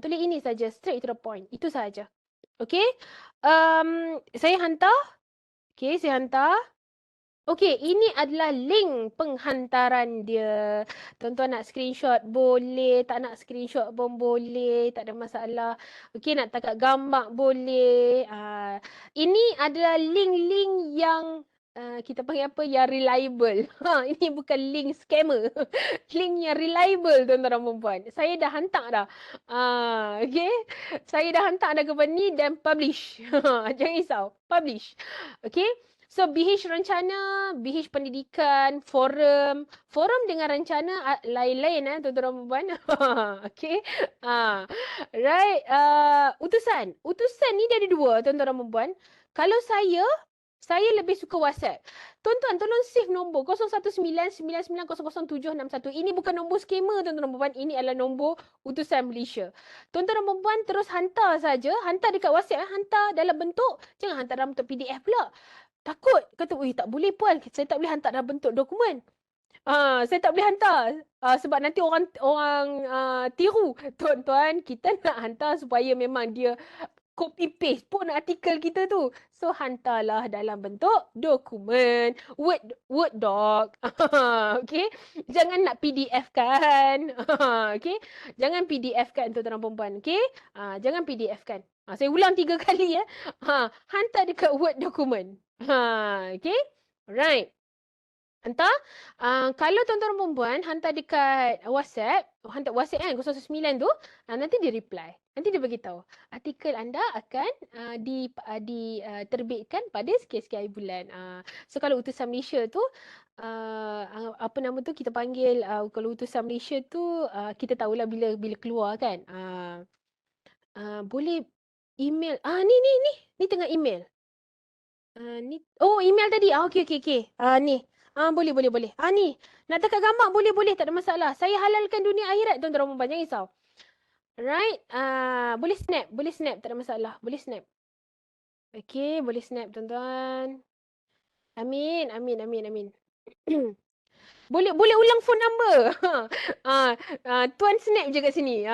Tulis ini saja, straight to the point. Itu sahaja. Okey. Saya hantar. Okey, saya hantar. Okey, ini adalah link penghantaran dia. Tuan-tuan nak screenshot boleh, tak nak screenshot pun boleh, tak ada masalah. Okey, nak tangkap gambar boleh. Ini adalah link-link yang kita panggil apa? Yang reliable. Ini bukan link scammer. Link yang reliable tuan-tuan dan puan. Saya dah hantar dah. Okey. Saya dah hantar dah kepada ni dan publish. Jangan risau. Publish. Okey. So, BH rencana, BH pendidikan, forum. Forum dengan rencana lain-lain tuan-tuan dan puan. Okey. Right. Utusan. Utusan ni dia ada dua tuan-tuan dan puan. Kalau saya lebih suka WhatsApp. Tuan-tuan, tolong save nombor 0199900761. Ini bukan nombor skamer tuan-tuan dan puan. Ini adalah nombor utusan Malaysia. Tuan-tuan dan puan terus hantar saja. Hantar dekat WhatsApp. Hantar dalam bentuk. Jangan hantar dalam bentuk PDF pula. Takut. Kata, tak boleh puan. Saya tak boleh hantar dalam bentuk dokumen. Saya tak boleh hantar. Sebab nanti orang tiru. Tuan-tuan, kita nak hantar supaya memang dia copy paste pun artikel kita tu. So, hantarlah dalam bentuk dokumen. Word doc. Okay. Jangan nak PDF kan. Okay. Jangan PDF kan tuan-tuan dan puan-puan. Okay. Jangan PDF kan. Saya ulang 3 kali ya. Hantar dekat Word dokumen. Okay. Alright. Hantar. Kalau tuan-tuan dan puan-puan hantar dekat WhatsApp, hantar WhatsApp kan 019 tu, nanti dia reply. Nanti dia beritahu artikel anda akan diterbitkan pada sekian-sekian bulan. So kalau utusan Malaysia tu apa nama tu kita panggil kalau utusan Malaysia tu kita tahulah bila keluar kan. Boleh email. Ni tengah email. Email tadi. Okey. Ni. Boleh. Ni. Nak tangkap gambar boleh, tak ada masalah. Saya halalkan dunia akhirat tuan-tuan dan puan, jangan risau. Right? Boleh snap, tak ada masalah. Boleh snap. Okey, boleh snap tuan-tuan. Amin. Boleh ulang phone number. Tuan snap je kat sini.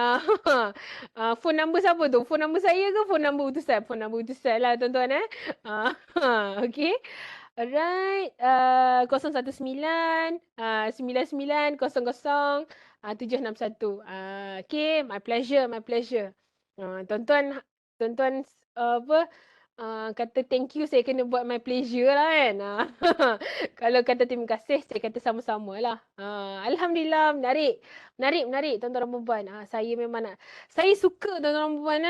Phone number siapa tu? Phone number saya ke phone number utusan? Phone number utusan lah tuan-tuan Okey. Alright. 019 99 00 761. Okay. My pleasure. Tuan-tuan apa kata thank you, saya kena buat my pleasure lah kan. Kalau kata terima kasih, saya kata sama-sama lah. Alhamdulillah, menarik tuan-tuan dan puan. Saya suka tuan-tuan dan puan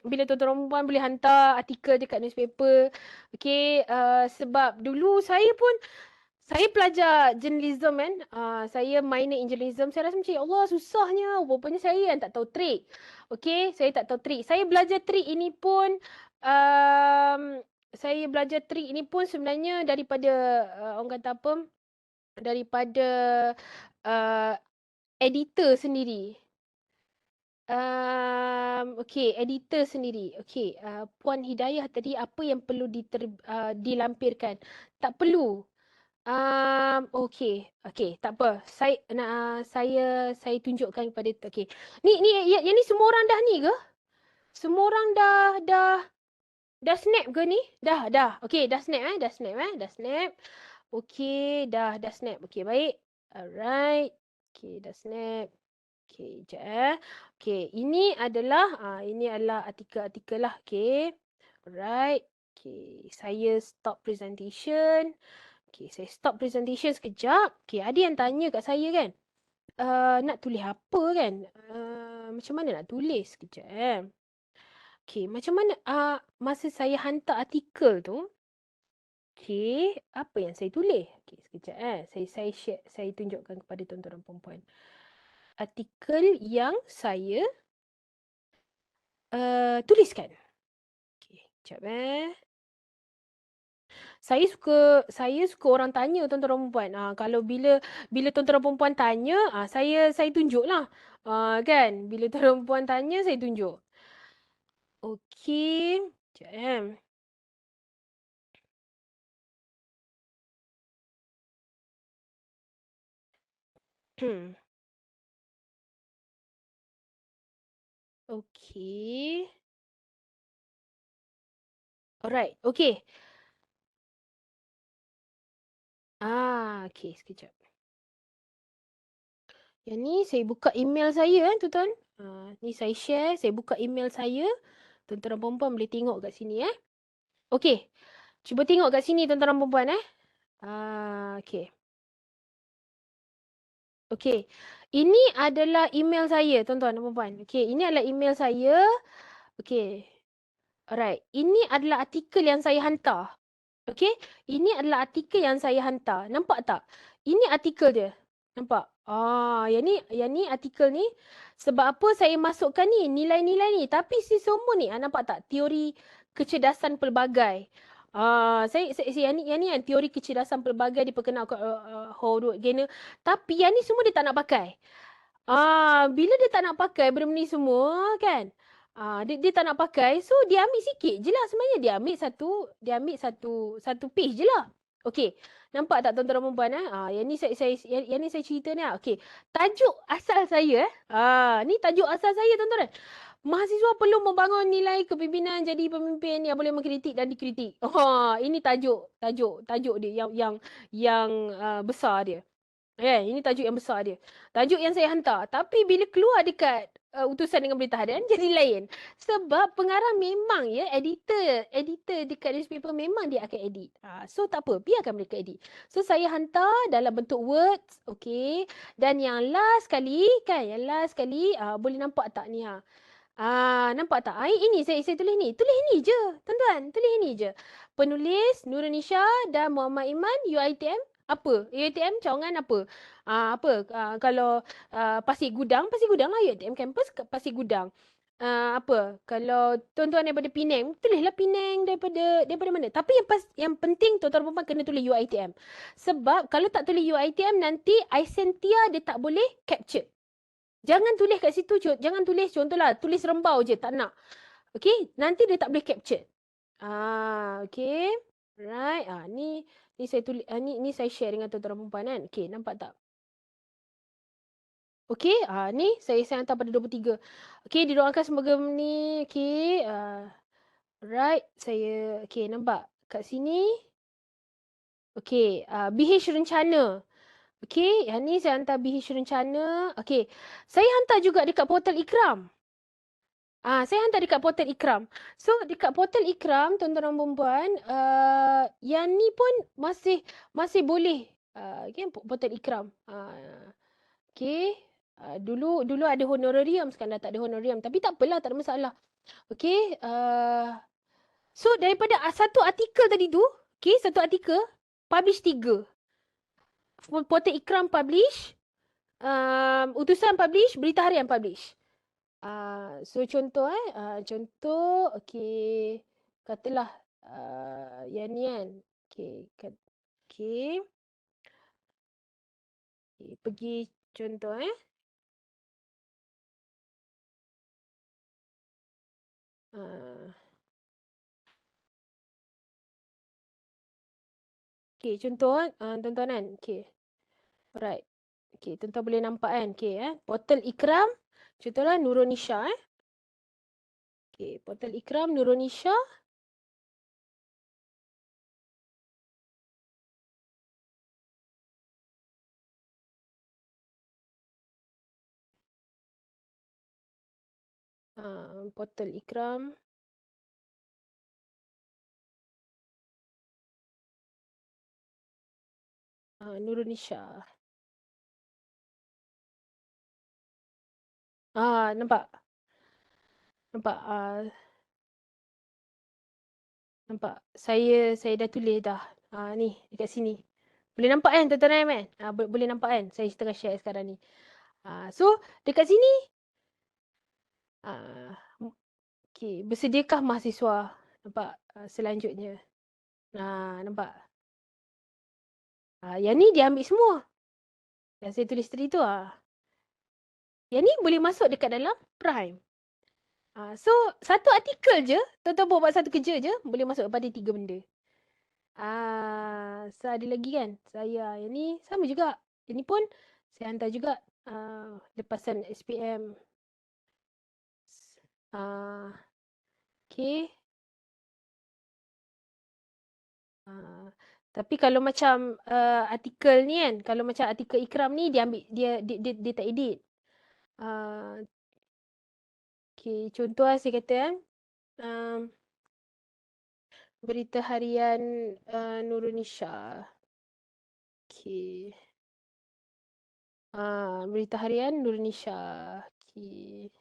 bila tuan-tuan dan puan boleh hantar artikel dekat newspaper. Okay, sebab dulu saya pelajar journalism kan. Saya minor in journalism. Saya rasa macam, ya Allah susahnya. Rupanya saya yang tak tahu trik. Okay, saya tak tahu trik. Saya belajar trik ini pun sebenarnya daripada orang kata apa? Daripada editor sendiri. Editor sendiri. Okey, Puan Hidayah tadi apa yang perlu dilampirkan? Tak perlu. Okey, tak apa. Saya tunjukkan kepada okey. Ni yang ni semua orang dah ni ke? Semua orang dah snap ke ni? Dah. Okey, dah snap. Dah snap. Okey, dah snap. Okey, baik. Alright. Okey, dah snap. Okey, jap Okey, ini adalah artikel-artikel lah. Okey. Alright. Okey, saya stop presentation. Okey, saya stop presentation sekejap. Okey, ada yang tanya kat saya kan. Nak tulis apa kan? Macam mana nak tulis? Sekejap Okey, macam mana masa saya hantar artikel tu, okey, apa yang saya tulis? Okey, sekejap saya share, saya tunjukkan kepada tuan-tuan dan puan-puan. Artikel yang saya tuliskan. Okey, sekejap Saya suka orang tanya tuan-tuan dan puan. Kalau bila bila tuan-tuan dan puan tanya, saya tunjuklah. Kan? Bila tuan-tuan dan puan tanya, saya tunjuk. Okey. Sekejap. Okey. Alright. Okey. Okey. Sekejap. Yang ni saya buka email saya tuan-tuan. Ni saya share. Saya buka email saya. Tuan-tuan dan puan boleh tengok kat sini Okey. Cuba tengok kat sini tuan-tuan dan puan okey. Okey. Ini adalah email saya, tuan-tuan dan puan. Okey, ini adalah email saya. Okey. Alright. Ini adalah artikel yang saya hantar. Okey. Ini adalah artikel yang saya hantar. Nampak tak? Ini artikel dia. Nampak? Yang ni artikel ni. Sebab apa saya masukkan ni? Nilai-nilai ni. Tapi si semua ni, nampak tak? Teori kecerdasan pelbagai. Yang ni kan teori kecerdasan pelbagai diperkenalkan Howard Gardner. Tapi yang ni semua dia tak nak pakai. Bila dia tak nak pakai benda ni semua kan. Dia tak nak pakai. So dia ambil sikit je lah sebenarnya. Dia ambil satu page je lah. Okey. Nampak tak tuan-tuan dan puan yang ni saya cerita ni Okey. Tajuk asal saya ni tajuk asal saya tuan-tuan. Mahasiswa perlu membangun nilai kepimpinan jadi pemimpin yang boleh mengkritik dan dikritik. Ini tajuk dia yang besar dia. Ini tajuk yang besar dia. Tajuk yang saya hantar. Tapi bila keluar dekat utusan dengan berita harian, jadi lain. Sebab pengarah memang editor dekat newspaper memang dia akan edit. So tak apa, biarkan mereka edit. So saya hantar dalam bentuk words, okey. Dan yang last kali boleh nampak tak ni nampak tak? Ini saya tulis ni. Tulis ni je, tuan-tuan. Tulis ni je. Penulis Nurunisha dan Muhammad Iman, UiTM. Apa? UiTM cawangan apa? Kalau Pasir Gudang lah UiTM campus Pasir Gudang. Apa? Kalau tuan-tuan daripada Penang, tulislah Penang daripada mana? Tapi yang penting tuan-tuan dan puan kena tulis UiTM. Sebab kalau tak tulis UiTM nanti Isentia dia tak boleh capture. Jangan tulis kat situ, jangan tulis contohlah, tulis rembau je, tak nak. Okey, nanti dia tak boleh capture. Okey. Right. Ni saya tulis ni saya share dengan tuan-tuan perempuan kan. Okey, nampak tak? Okey, ni saya hantar pada 23. Okey, didoakan semoga ni okey, right. Okey, nampak kat sini. Okey, BH rencana. Okey, yang ni saya hantar BH rencana. Okey. Saya hantar juga dekat portal Ikram. Saya hantar dekat portal Ikram. So, dekat portal Ikram, tuan-tuan dan puan, yang ni pun masih boleh. Kan, portal Ikram. Okey. Dulu ada honorarium, sekarang dah tak ada honorarium. Tapi tak apalah, tak ada masalah. Okey. So, daripada satu artikel tadi tu, okey, satu artikel, publish 3. Portal Ikram publish, utusan publish, berita harian publish. So contoh okey, katalah yang ni kan. Okey, okey. Pergi contoh okey, contoh tuan-tuan kan. Okey. Alright. Okey, tuan-tuan boleh nampak kan. Okey portal Ikram, contohlah Nurunisha Okey, portal Ikram Nurunisha. Portal Ikram. Nurunisha. Nampak? Nampak? Nampak? Saya dah tulis dah. Ni dekat sini. Boleh nampak kan tuan-tuan dan kan? Boleh nampak kan? Saya tengah share sekarang ni. So dekat sini ah, okey, bersediakah mahasiswa? Nampak? Selanjutnya. Nampak? Yang ni dia ambil semua. Yang saya tulis tadi tu Yang ni boleh masuk dekat dalam Prime. So satu artikel je, tuan-tuan buat satu kerja je, boleh masuk kepada 3 benda. So ada lagi kan? Saya yang ni sama juga. Ini pun saya hantar juga lepasan SPM. Ah, okay. Tapi kalau macam artikel ni kan, kalau macam artikel Ikram ni dia ambil dia tak edit. Ah, okay, contoh saya kata kan, um, berita harian Nurunisha. Okay. Berita harian Nurunisha. Okay.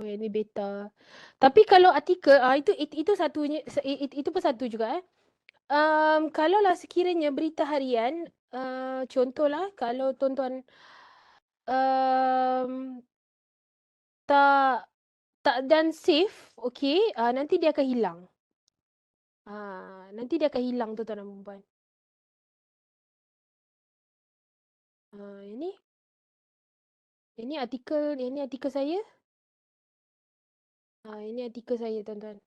Oh, yang ni beta. Tapi kalau artikel, itu satunya, itu pun satu juga eh. Kalaulah sekiranya berita harian, contohlah kalau tuan-tuan um, tak tak dan save, okey, nanti dia akan hilang. Nanti dia akan hilang tuan-tuan dan puan. Ini ini artikel saya. Ini artikel saya tuan-tuan.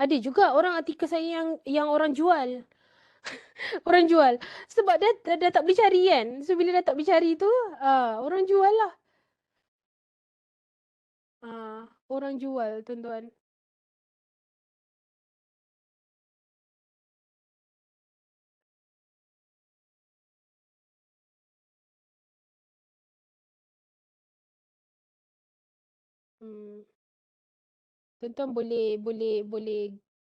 Ada juga orang artikel saya yang orang jual. Orang jual. Sebab dah tak boleh cari kan. So bila dah tak boleh cari tu, orang jual lah. Orang jual tuan-tuan. Hmm. Tuan-tuan boleh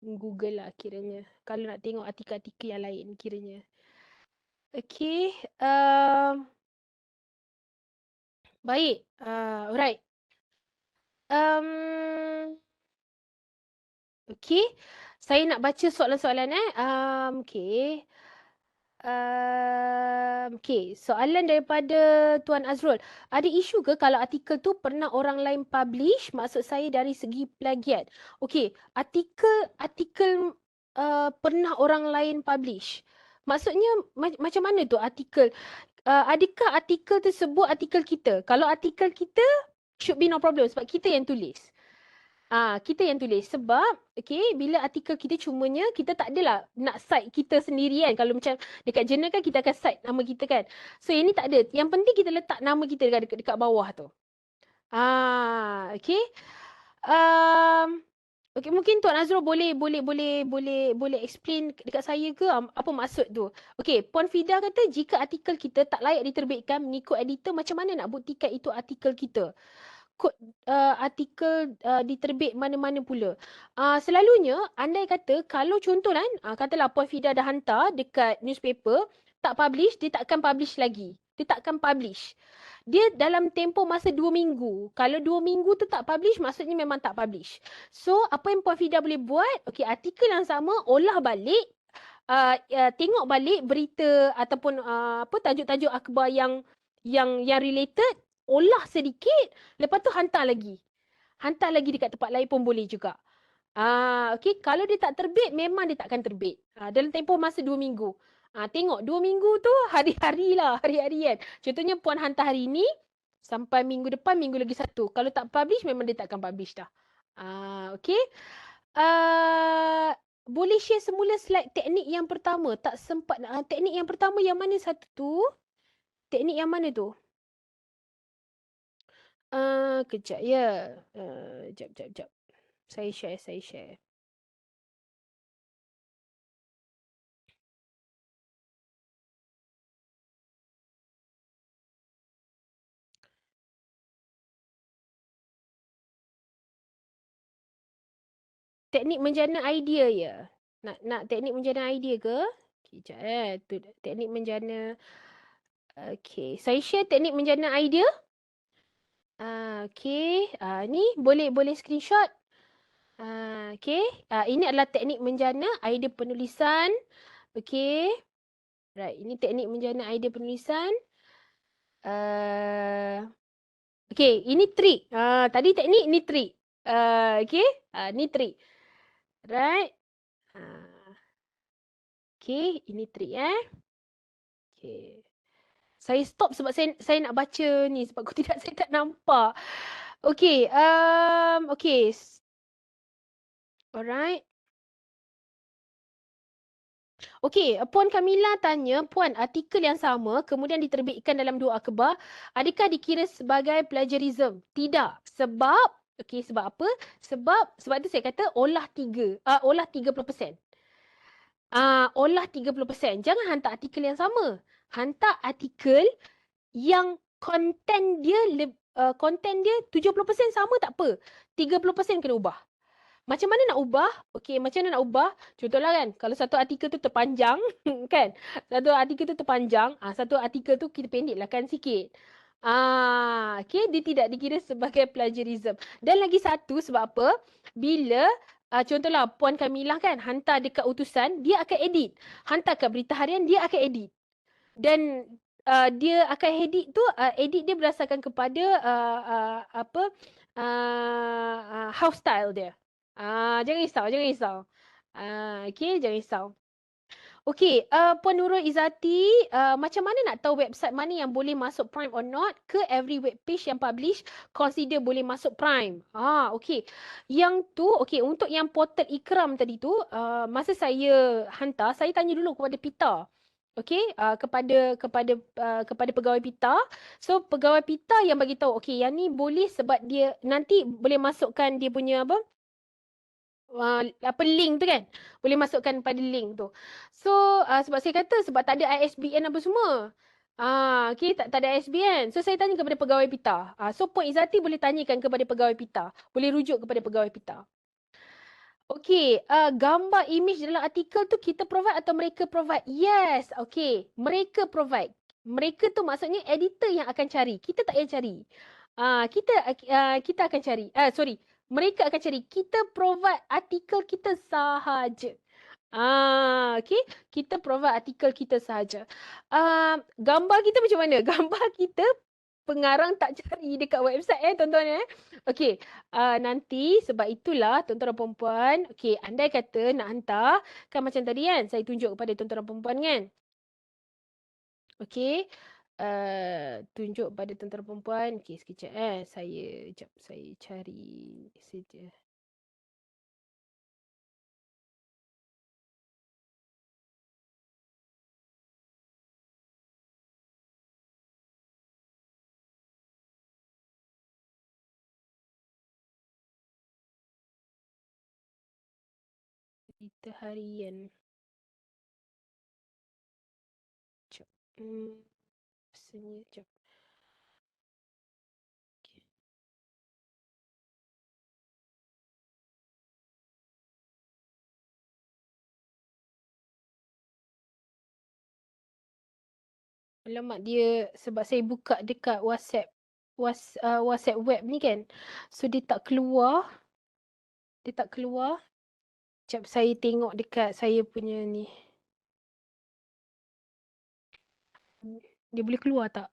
Google lah kiranya. Kalau nak tengok artikel-artikel yang lain kiranya. Okay. Baik. Alright. Okay. Saya nak baca soalan-soalan okay. Okay, soalan daripada Tuan Azrul. Ada isu ke kalau artikel tu pernah orang lain publish? Maksud saya dari segi plagiat. Okay, artikel pernah orang lain publish. Maksudnya macam mana tu artikel? Adakah artikel tersebut artikel kita? Kalau artikel kita, should be no problem sebab kita yang tulis. Kita yang tulis sebab bila artikel kita cumanya kita tak adalah nak cite kita sendiri kan. Kalau macam dekat jurnal kan kita akan cite nama kita kan. So yang ni tak ada. Yang penting kita letak nama kita dekat bawah tu. Okay. Um, mungkin Tuan Azrul boleh explain dekat saya ke apa maksud tu. Puan Fida kata jika artikel kita tak layak diterbitkan mengikut editor macam mana nak buktikan itu artikel kita? Kod artikel diterbit mana-mana pula. Selalunya, andai kata, kalau contoh kan, katalah Puan Fida dah hantar dekat newspaper, tak publish, dia takkan publish lagi. Dia takkan publish. Dia dalam tempoh masa 2 minggu. Kalau 2 minggu tu tak publish, maksudnya memang tak publish. So, apa yang Puan Fida boleh buat? Artikel yang sama, olah balik, tengok balik berita ataupun tajuk-tajuk akhbar yang related, olah sedikit, lepas tu hantar lagi. Hantar lagi dekat tempat lain pun boleh juga. Kalau dia tak terbit, memang dia takkan terbit. Dalam tempoh masa 2 minggu. Tengok 2 minggu tu hari-hari lah, hari-hari kan. Contohnya puan hantar hari ni, sampai minggu depan, minggu lagi satu. Kalau tak publish, memang dia takkan publish dah. Okay. Boleh share semula slide teknik yang pertama. Tak sempat. Teknik yang pertama yang mana satu tu? Teknik yang mana tu? Kejap ya. Jap. Saya share. teknik menjana idea ya? Nak teknik menjana idea ke? Okay, sekejap tu teknik menjana. Okay, saya share teknik menjana idea. Okay, ni boleh screenshot. Okay, ini adalah teknik menjana idea penulisan. Okay, right, ini teknik menjana idea penulisan. Okay, ini trik. Tadi teknik, ni trik. Okay, ni trik. Right. Okay, ini trik Okay. Saya stop sebab saya nak baca ni. Sebab kalau tidak saya tak nampak. Okay, okay. Alright. Okey, Puan Kamila tanya, Puan, artikel yang sama kemudian diterbitkan dalam dua akhbar, adakah dikira sebagai plagiarism? Tidak. Sebab, okey, sebab apa? Sebab tu saya kata olah 30%. Olah 30%. Jangan hantar artikel yang sama. Hantar artikel yang konten dia 70% sama tak apa. 30% kena ubah. Macam mana nak ubah? Okey, macam mana nak ubah? Contohlah kan, kalau satu artikel tu terpanjang, kan? Satu artikel tu terpanjang, satu artikel tu kita pendekkan sikit. Okey, dia tidak dikira sebagai plagiarism. Dan lagi satu, sebab apa? Bila contohlah Puan Kamilah kan hantar dekat utusan, dia akan edit. Hantar kat Berita Harian, dia akan edit. Dan dia akan edit tu, edit dia berdasarkan kepada house style dia. Jangan risau. Okay, jangan risau. Okey, Puan Nurul Izzati, macam mana nak tahu website mana yang boleh masuk Prime or not? Ke every web page yang publish consider boleh masuk Prime? Okey. Yang tu, okey, untuk yang portal Ikram tadi tu, masa saya hantar, saya tanya dulu kepada Pita. Okey, kepada pegawai Pita. So pegawai Pita yang bagi tahu, okey, yang ni boleh sebab dia nanti boleh masukkan dia punya link tu kan, boleh masukkan pada link tu. So sebab saya kata sebab tak ada ISBN apa semua. Okay, tak ada ISBN. So saya tanya kepada pegawai Pita. So Puan Izzati boleh tanyakan kepada pegawai Pita, boleh rujuk kepada pegawai Pita. Okay, gambar image dalam artikel tu kita provide atau mereka provide? Yes, okay, mereka provide. Mereka tu maksudnya editor yang akan cari. Kita tak payah cari. Kita akan cari. Sorry, mereka akan cari. Kita provide artikel kita sahaja. Okay, kita provide artikel kita sahaja. Gambar kita macam mana? Gambar kita pengarang tak cari dekat website tuan-tuan Okey, nanti sebab itulah tuan-tuan dan puan-puan, okey, andai kata nak hantar, kan macam tadi kan saya tunjuk kepada tuan-tuan dan puan-puan kan. Okey, tunjuk pada tuan-tuan dan puan-puan. Okey, sekejap saya cari saja. Berita harian. Sekejap. Rasanya sekejap. Okay. Alamak, dia sebab saya buka dekat WhatsApp web ni kan. So dia tak keluar. Sekejap saya tengok dekat saya punya ni. Dia boleh keluar tak?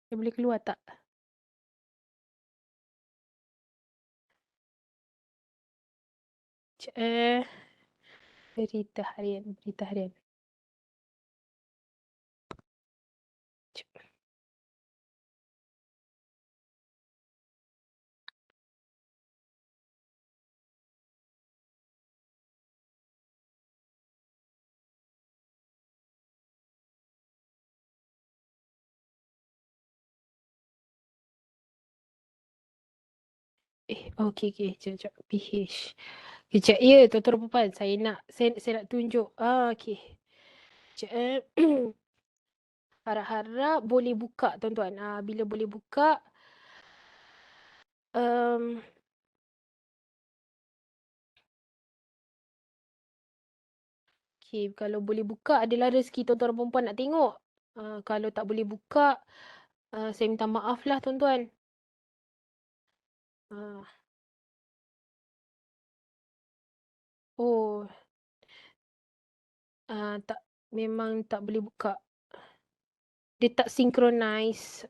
Dia boleh keluar tak? Berita harian. Okey. Sekejap. PH. Sekejap. Ya, tuan-tuan dan puan. Saya nak tunjuk. Okey. Sekejap. Harap-harap boleh buka tuan-tuan. Bila boleh buka, um, okay, kalau boleh buka adalah rezeki tuan-tuan dan perempuan nak tengok. Kalau tak boleh buka, saya minta maaf lah tuan-tuan. Ah, oh, tak, memang tak boleh buka. Dia tak synchronize.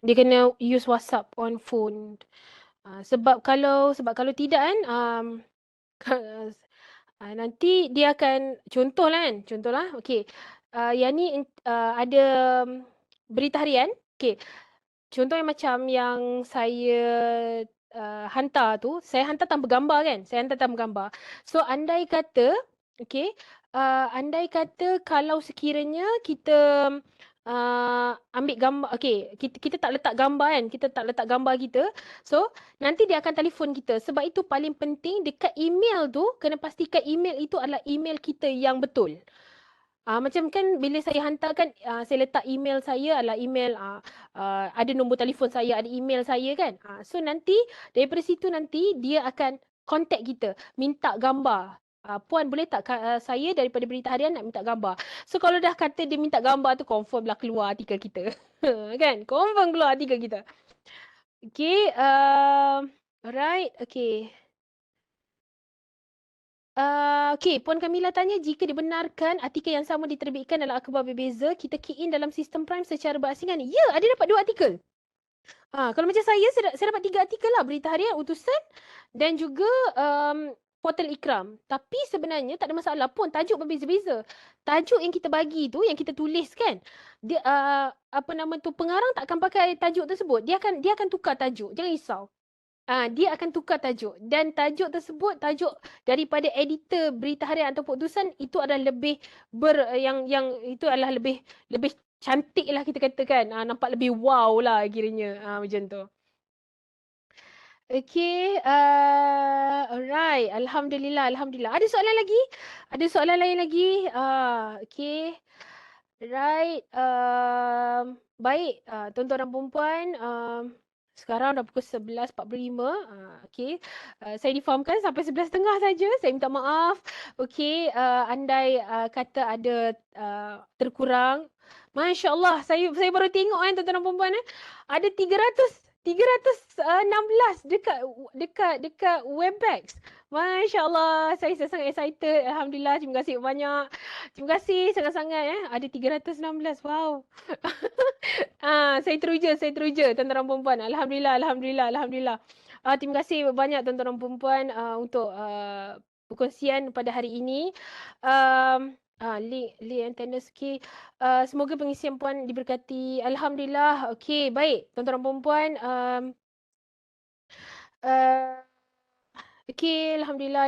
Dia kena use WhatsApp on phone. Sebab kalau tidak kan, nanti dia akan contohlah, okey. Yang ni ada berita harian. Okey, contoh yang macam yang saya saya hantar tanpa gambar kan. Saya hantar tanpa gambar. So andai kata, okey, andai kata kalau sekiranya kita ambil gambar, okey, kita tak letak gambar kan. Kita tak letak gambar kita. So nanti dia akan telefon kita. Sebab itu paling penting dekat email tu, kena pastikan email itu adalah email kita yang betul. Macam kan bila saya hantarkan, saya letak email saya adalah email, ada nombor telefon saya, ada email saya kan. So nanti daripada situ nanti dia akan contact kita, minta gambar. Puan boleh tak saya daripada berita harian nak minta gambar. So kalau dah kata dia minta gambar tu, confirm lah keluar artikel kita. Kan? Confirm keluar artikel kita. Okay. Alright. Okay. Okey, Puan Kamila tanya, jika dibenarkan artikel yang sama diterbitkan dalam akhbar berbeza, kita key in dalam sistem Prime secara berasingan. Ya, ada dapat 2 artikel. Kalau macam saya dapat 3 artikel lah. Berita harian, utusan dan juga portal Ikram. Tapi sebenarnya tak ada masalah pun. Tajuk berbeza-beza. Tajuk yang kita bagi tu, yang kita tulis kan, dia, pengarang tak akan pakai tajuk tersebut. Dia akan tukar tajuk. Jangan risau. Dia akan tukar tajuk dan tajuk tersebut, tajuk daripada editor berita harian ataupun utusan itu adalah lebih yang itu adalah lebih cantik lah kita katakan. Nampak lebih wow lah kiranya. Macam tu. Okay, alright. Alhamdulillah. Ada soalan lagi? Ada soalan lain lagi? Okay. Right. Baik, tuan-tuan dan puan-puan, sekarang dah pukul 11.45. Okey. Saya difahamkan sampai 11.30 saja. Saya minta maaf. Okey, andai kata ada terkurang. Masya Allah, saya baru tengok kan tuan-tuan dan puan-puan, ada 316 dekat Webex. Masya Allah, saya sangat excited. Alhamdulillah, terima kasih banyak. Terima kasih sangat-sangat. Ada 316. Wow. Saya teruja tuan-tuan dan puan-puan. Alhamdulillah. Terima kasih banyak tuan-tuan dan puan-puan untuk perkongsian pada hari ini. Link antenna sikit. Semoga pengisian puan diberkati. Alhamdulillah. Okey, baik tuan-tuan dan puan-puan. Okey, Alhamdulillah.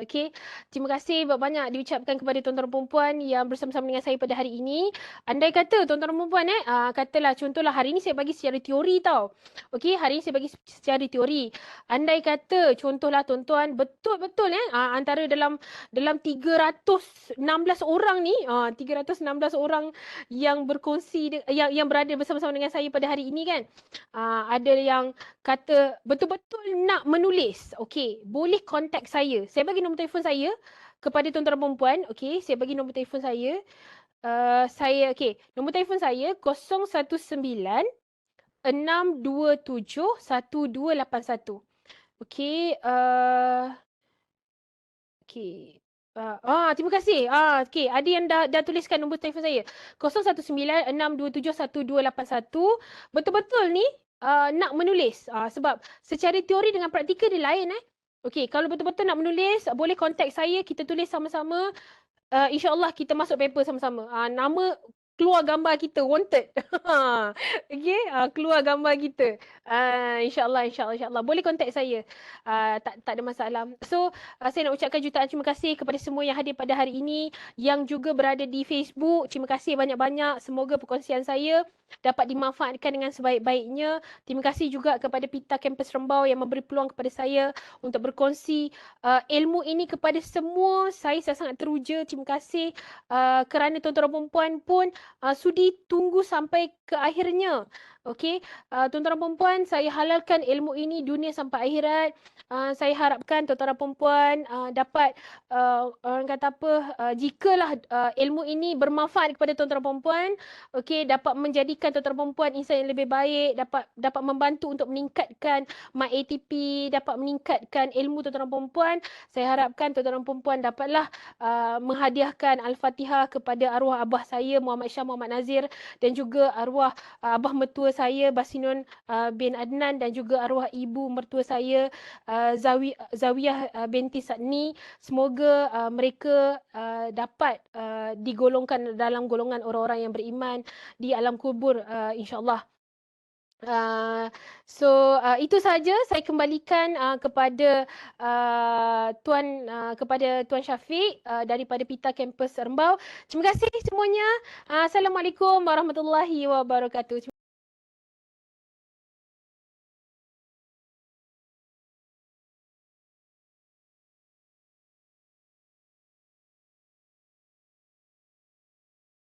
Okey, terima kasih banyak diucapkan kepada tuan-tuan dan puan-puan yang bersama-sama dengan saya pada hari ini. Andai kata tuan-tuan dan puan-puan, katalah contohlah hari ini saya bagi secara teori tau. Okey, hari ini saya bagi secara teori. Andai kata contohlah tuan-tuan betul-betul antara dalam 316 orang ni, 316 orang yang berkongsi yang berada bersama-sama dengan saya pada hari ini kan. Ada yang kata betul-betul nak menulis. Okey, boleh contact saya. Saya bagi nombor telefon saya kepada tuan-tuan dan puan-puan. Okey, saya bagi nombor telefon saya. Nombor telefon saya 019 627 1281. Okey, okey. Terima kasih. Okey, ada yang dah tuliskan nombor telefon saya. 019 627 1281. Betul-betul ni nak menulis. Sebab secara teori dengan praktikal dia lain Okey, kalau betul-betul nak menulis, boleh contact saya, kita tulis sama-sama. InsyaAllah kita masuk paper sama-sama. Nama keluar gambar kita, wanted. Okey, keluar gambar kita. InsyaAllah, insyaAllah, insyaAllah. Boleh contact saya. Tak ada masalah. So, saya nak ucapkan jutaan terima kasih kepada semua yang hadir pada hari ini, yang juga berada di Facebook. Terima kasih banyak-banyak. Semoga perkongsian saya dapat dimanfaatkan dengan sebaik-baiknya. Terima kasih juga kepada Pita Kampus Rembau yang memberi peluang kepada saya untuk berkongsi ilmu ini kepada semua. Saya sangat teruja. Terima kasih kerana tuan-tuan dan puan pun sudi tunggu sampai ke akhirnya. Okey, tuan-tuan dan puan, saya halalkan ilmu ini dunia sampai akhirat. Saya harapkan tuan-tuan dan puan dapat orang kata apa, jikalah ilmu ini bermanfaat kepada tuan-tuan dan puan, okey, dapat menjadikan tuan-tuan dan puan insan yang lebih baik, dapat membantu untuk meningkatkan MyATP, dapat meningkatkan ilmu tuan-tuan dan puan. Saya harapkan tuan-tuan dan puan dapatlah menghadiahkan Al-Fatihah kepada arwah abah saya Muhammad Shah Muhammad Nazir, dan juga arwah abah mertua saya Basinun bin Adnan, dan juga arwah ibu mertua saya Zawiyah binti Sadni. Semoga mereka dapat digolongkan dalam golongan orang-orang yang beriman di alam kubur, insya-Allah. Itu saja saya kembalikan kepada kepada Tuan Syafiq daripada Pita Kampus Rembau. Terima kasih semuanya. Assalamualaikum warahmatullahi wabarakatuh.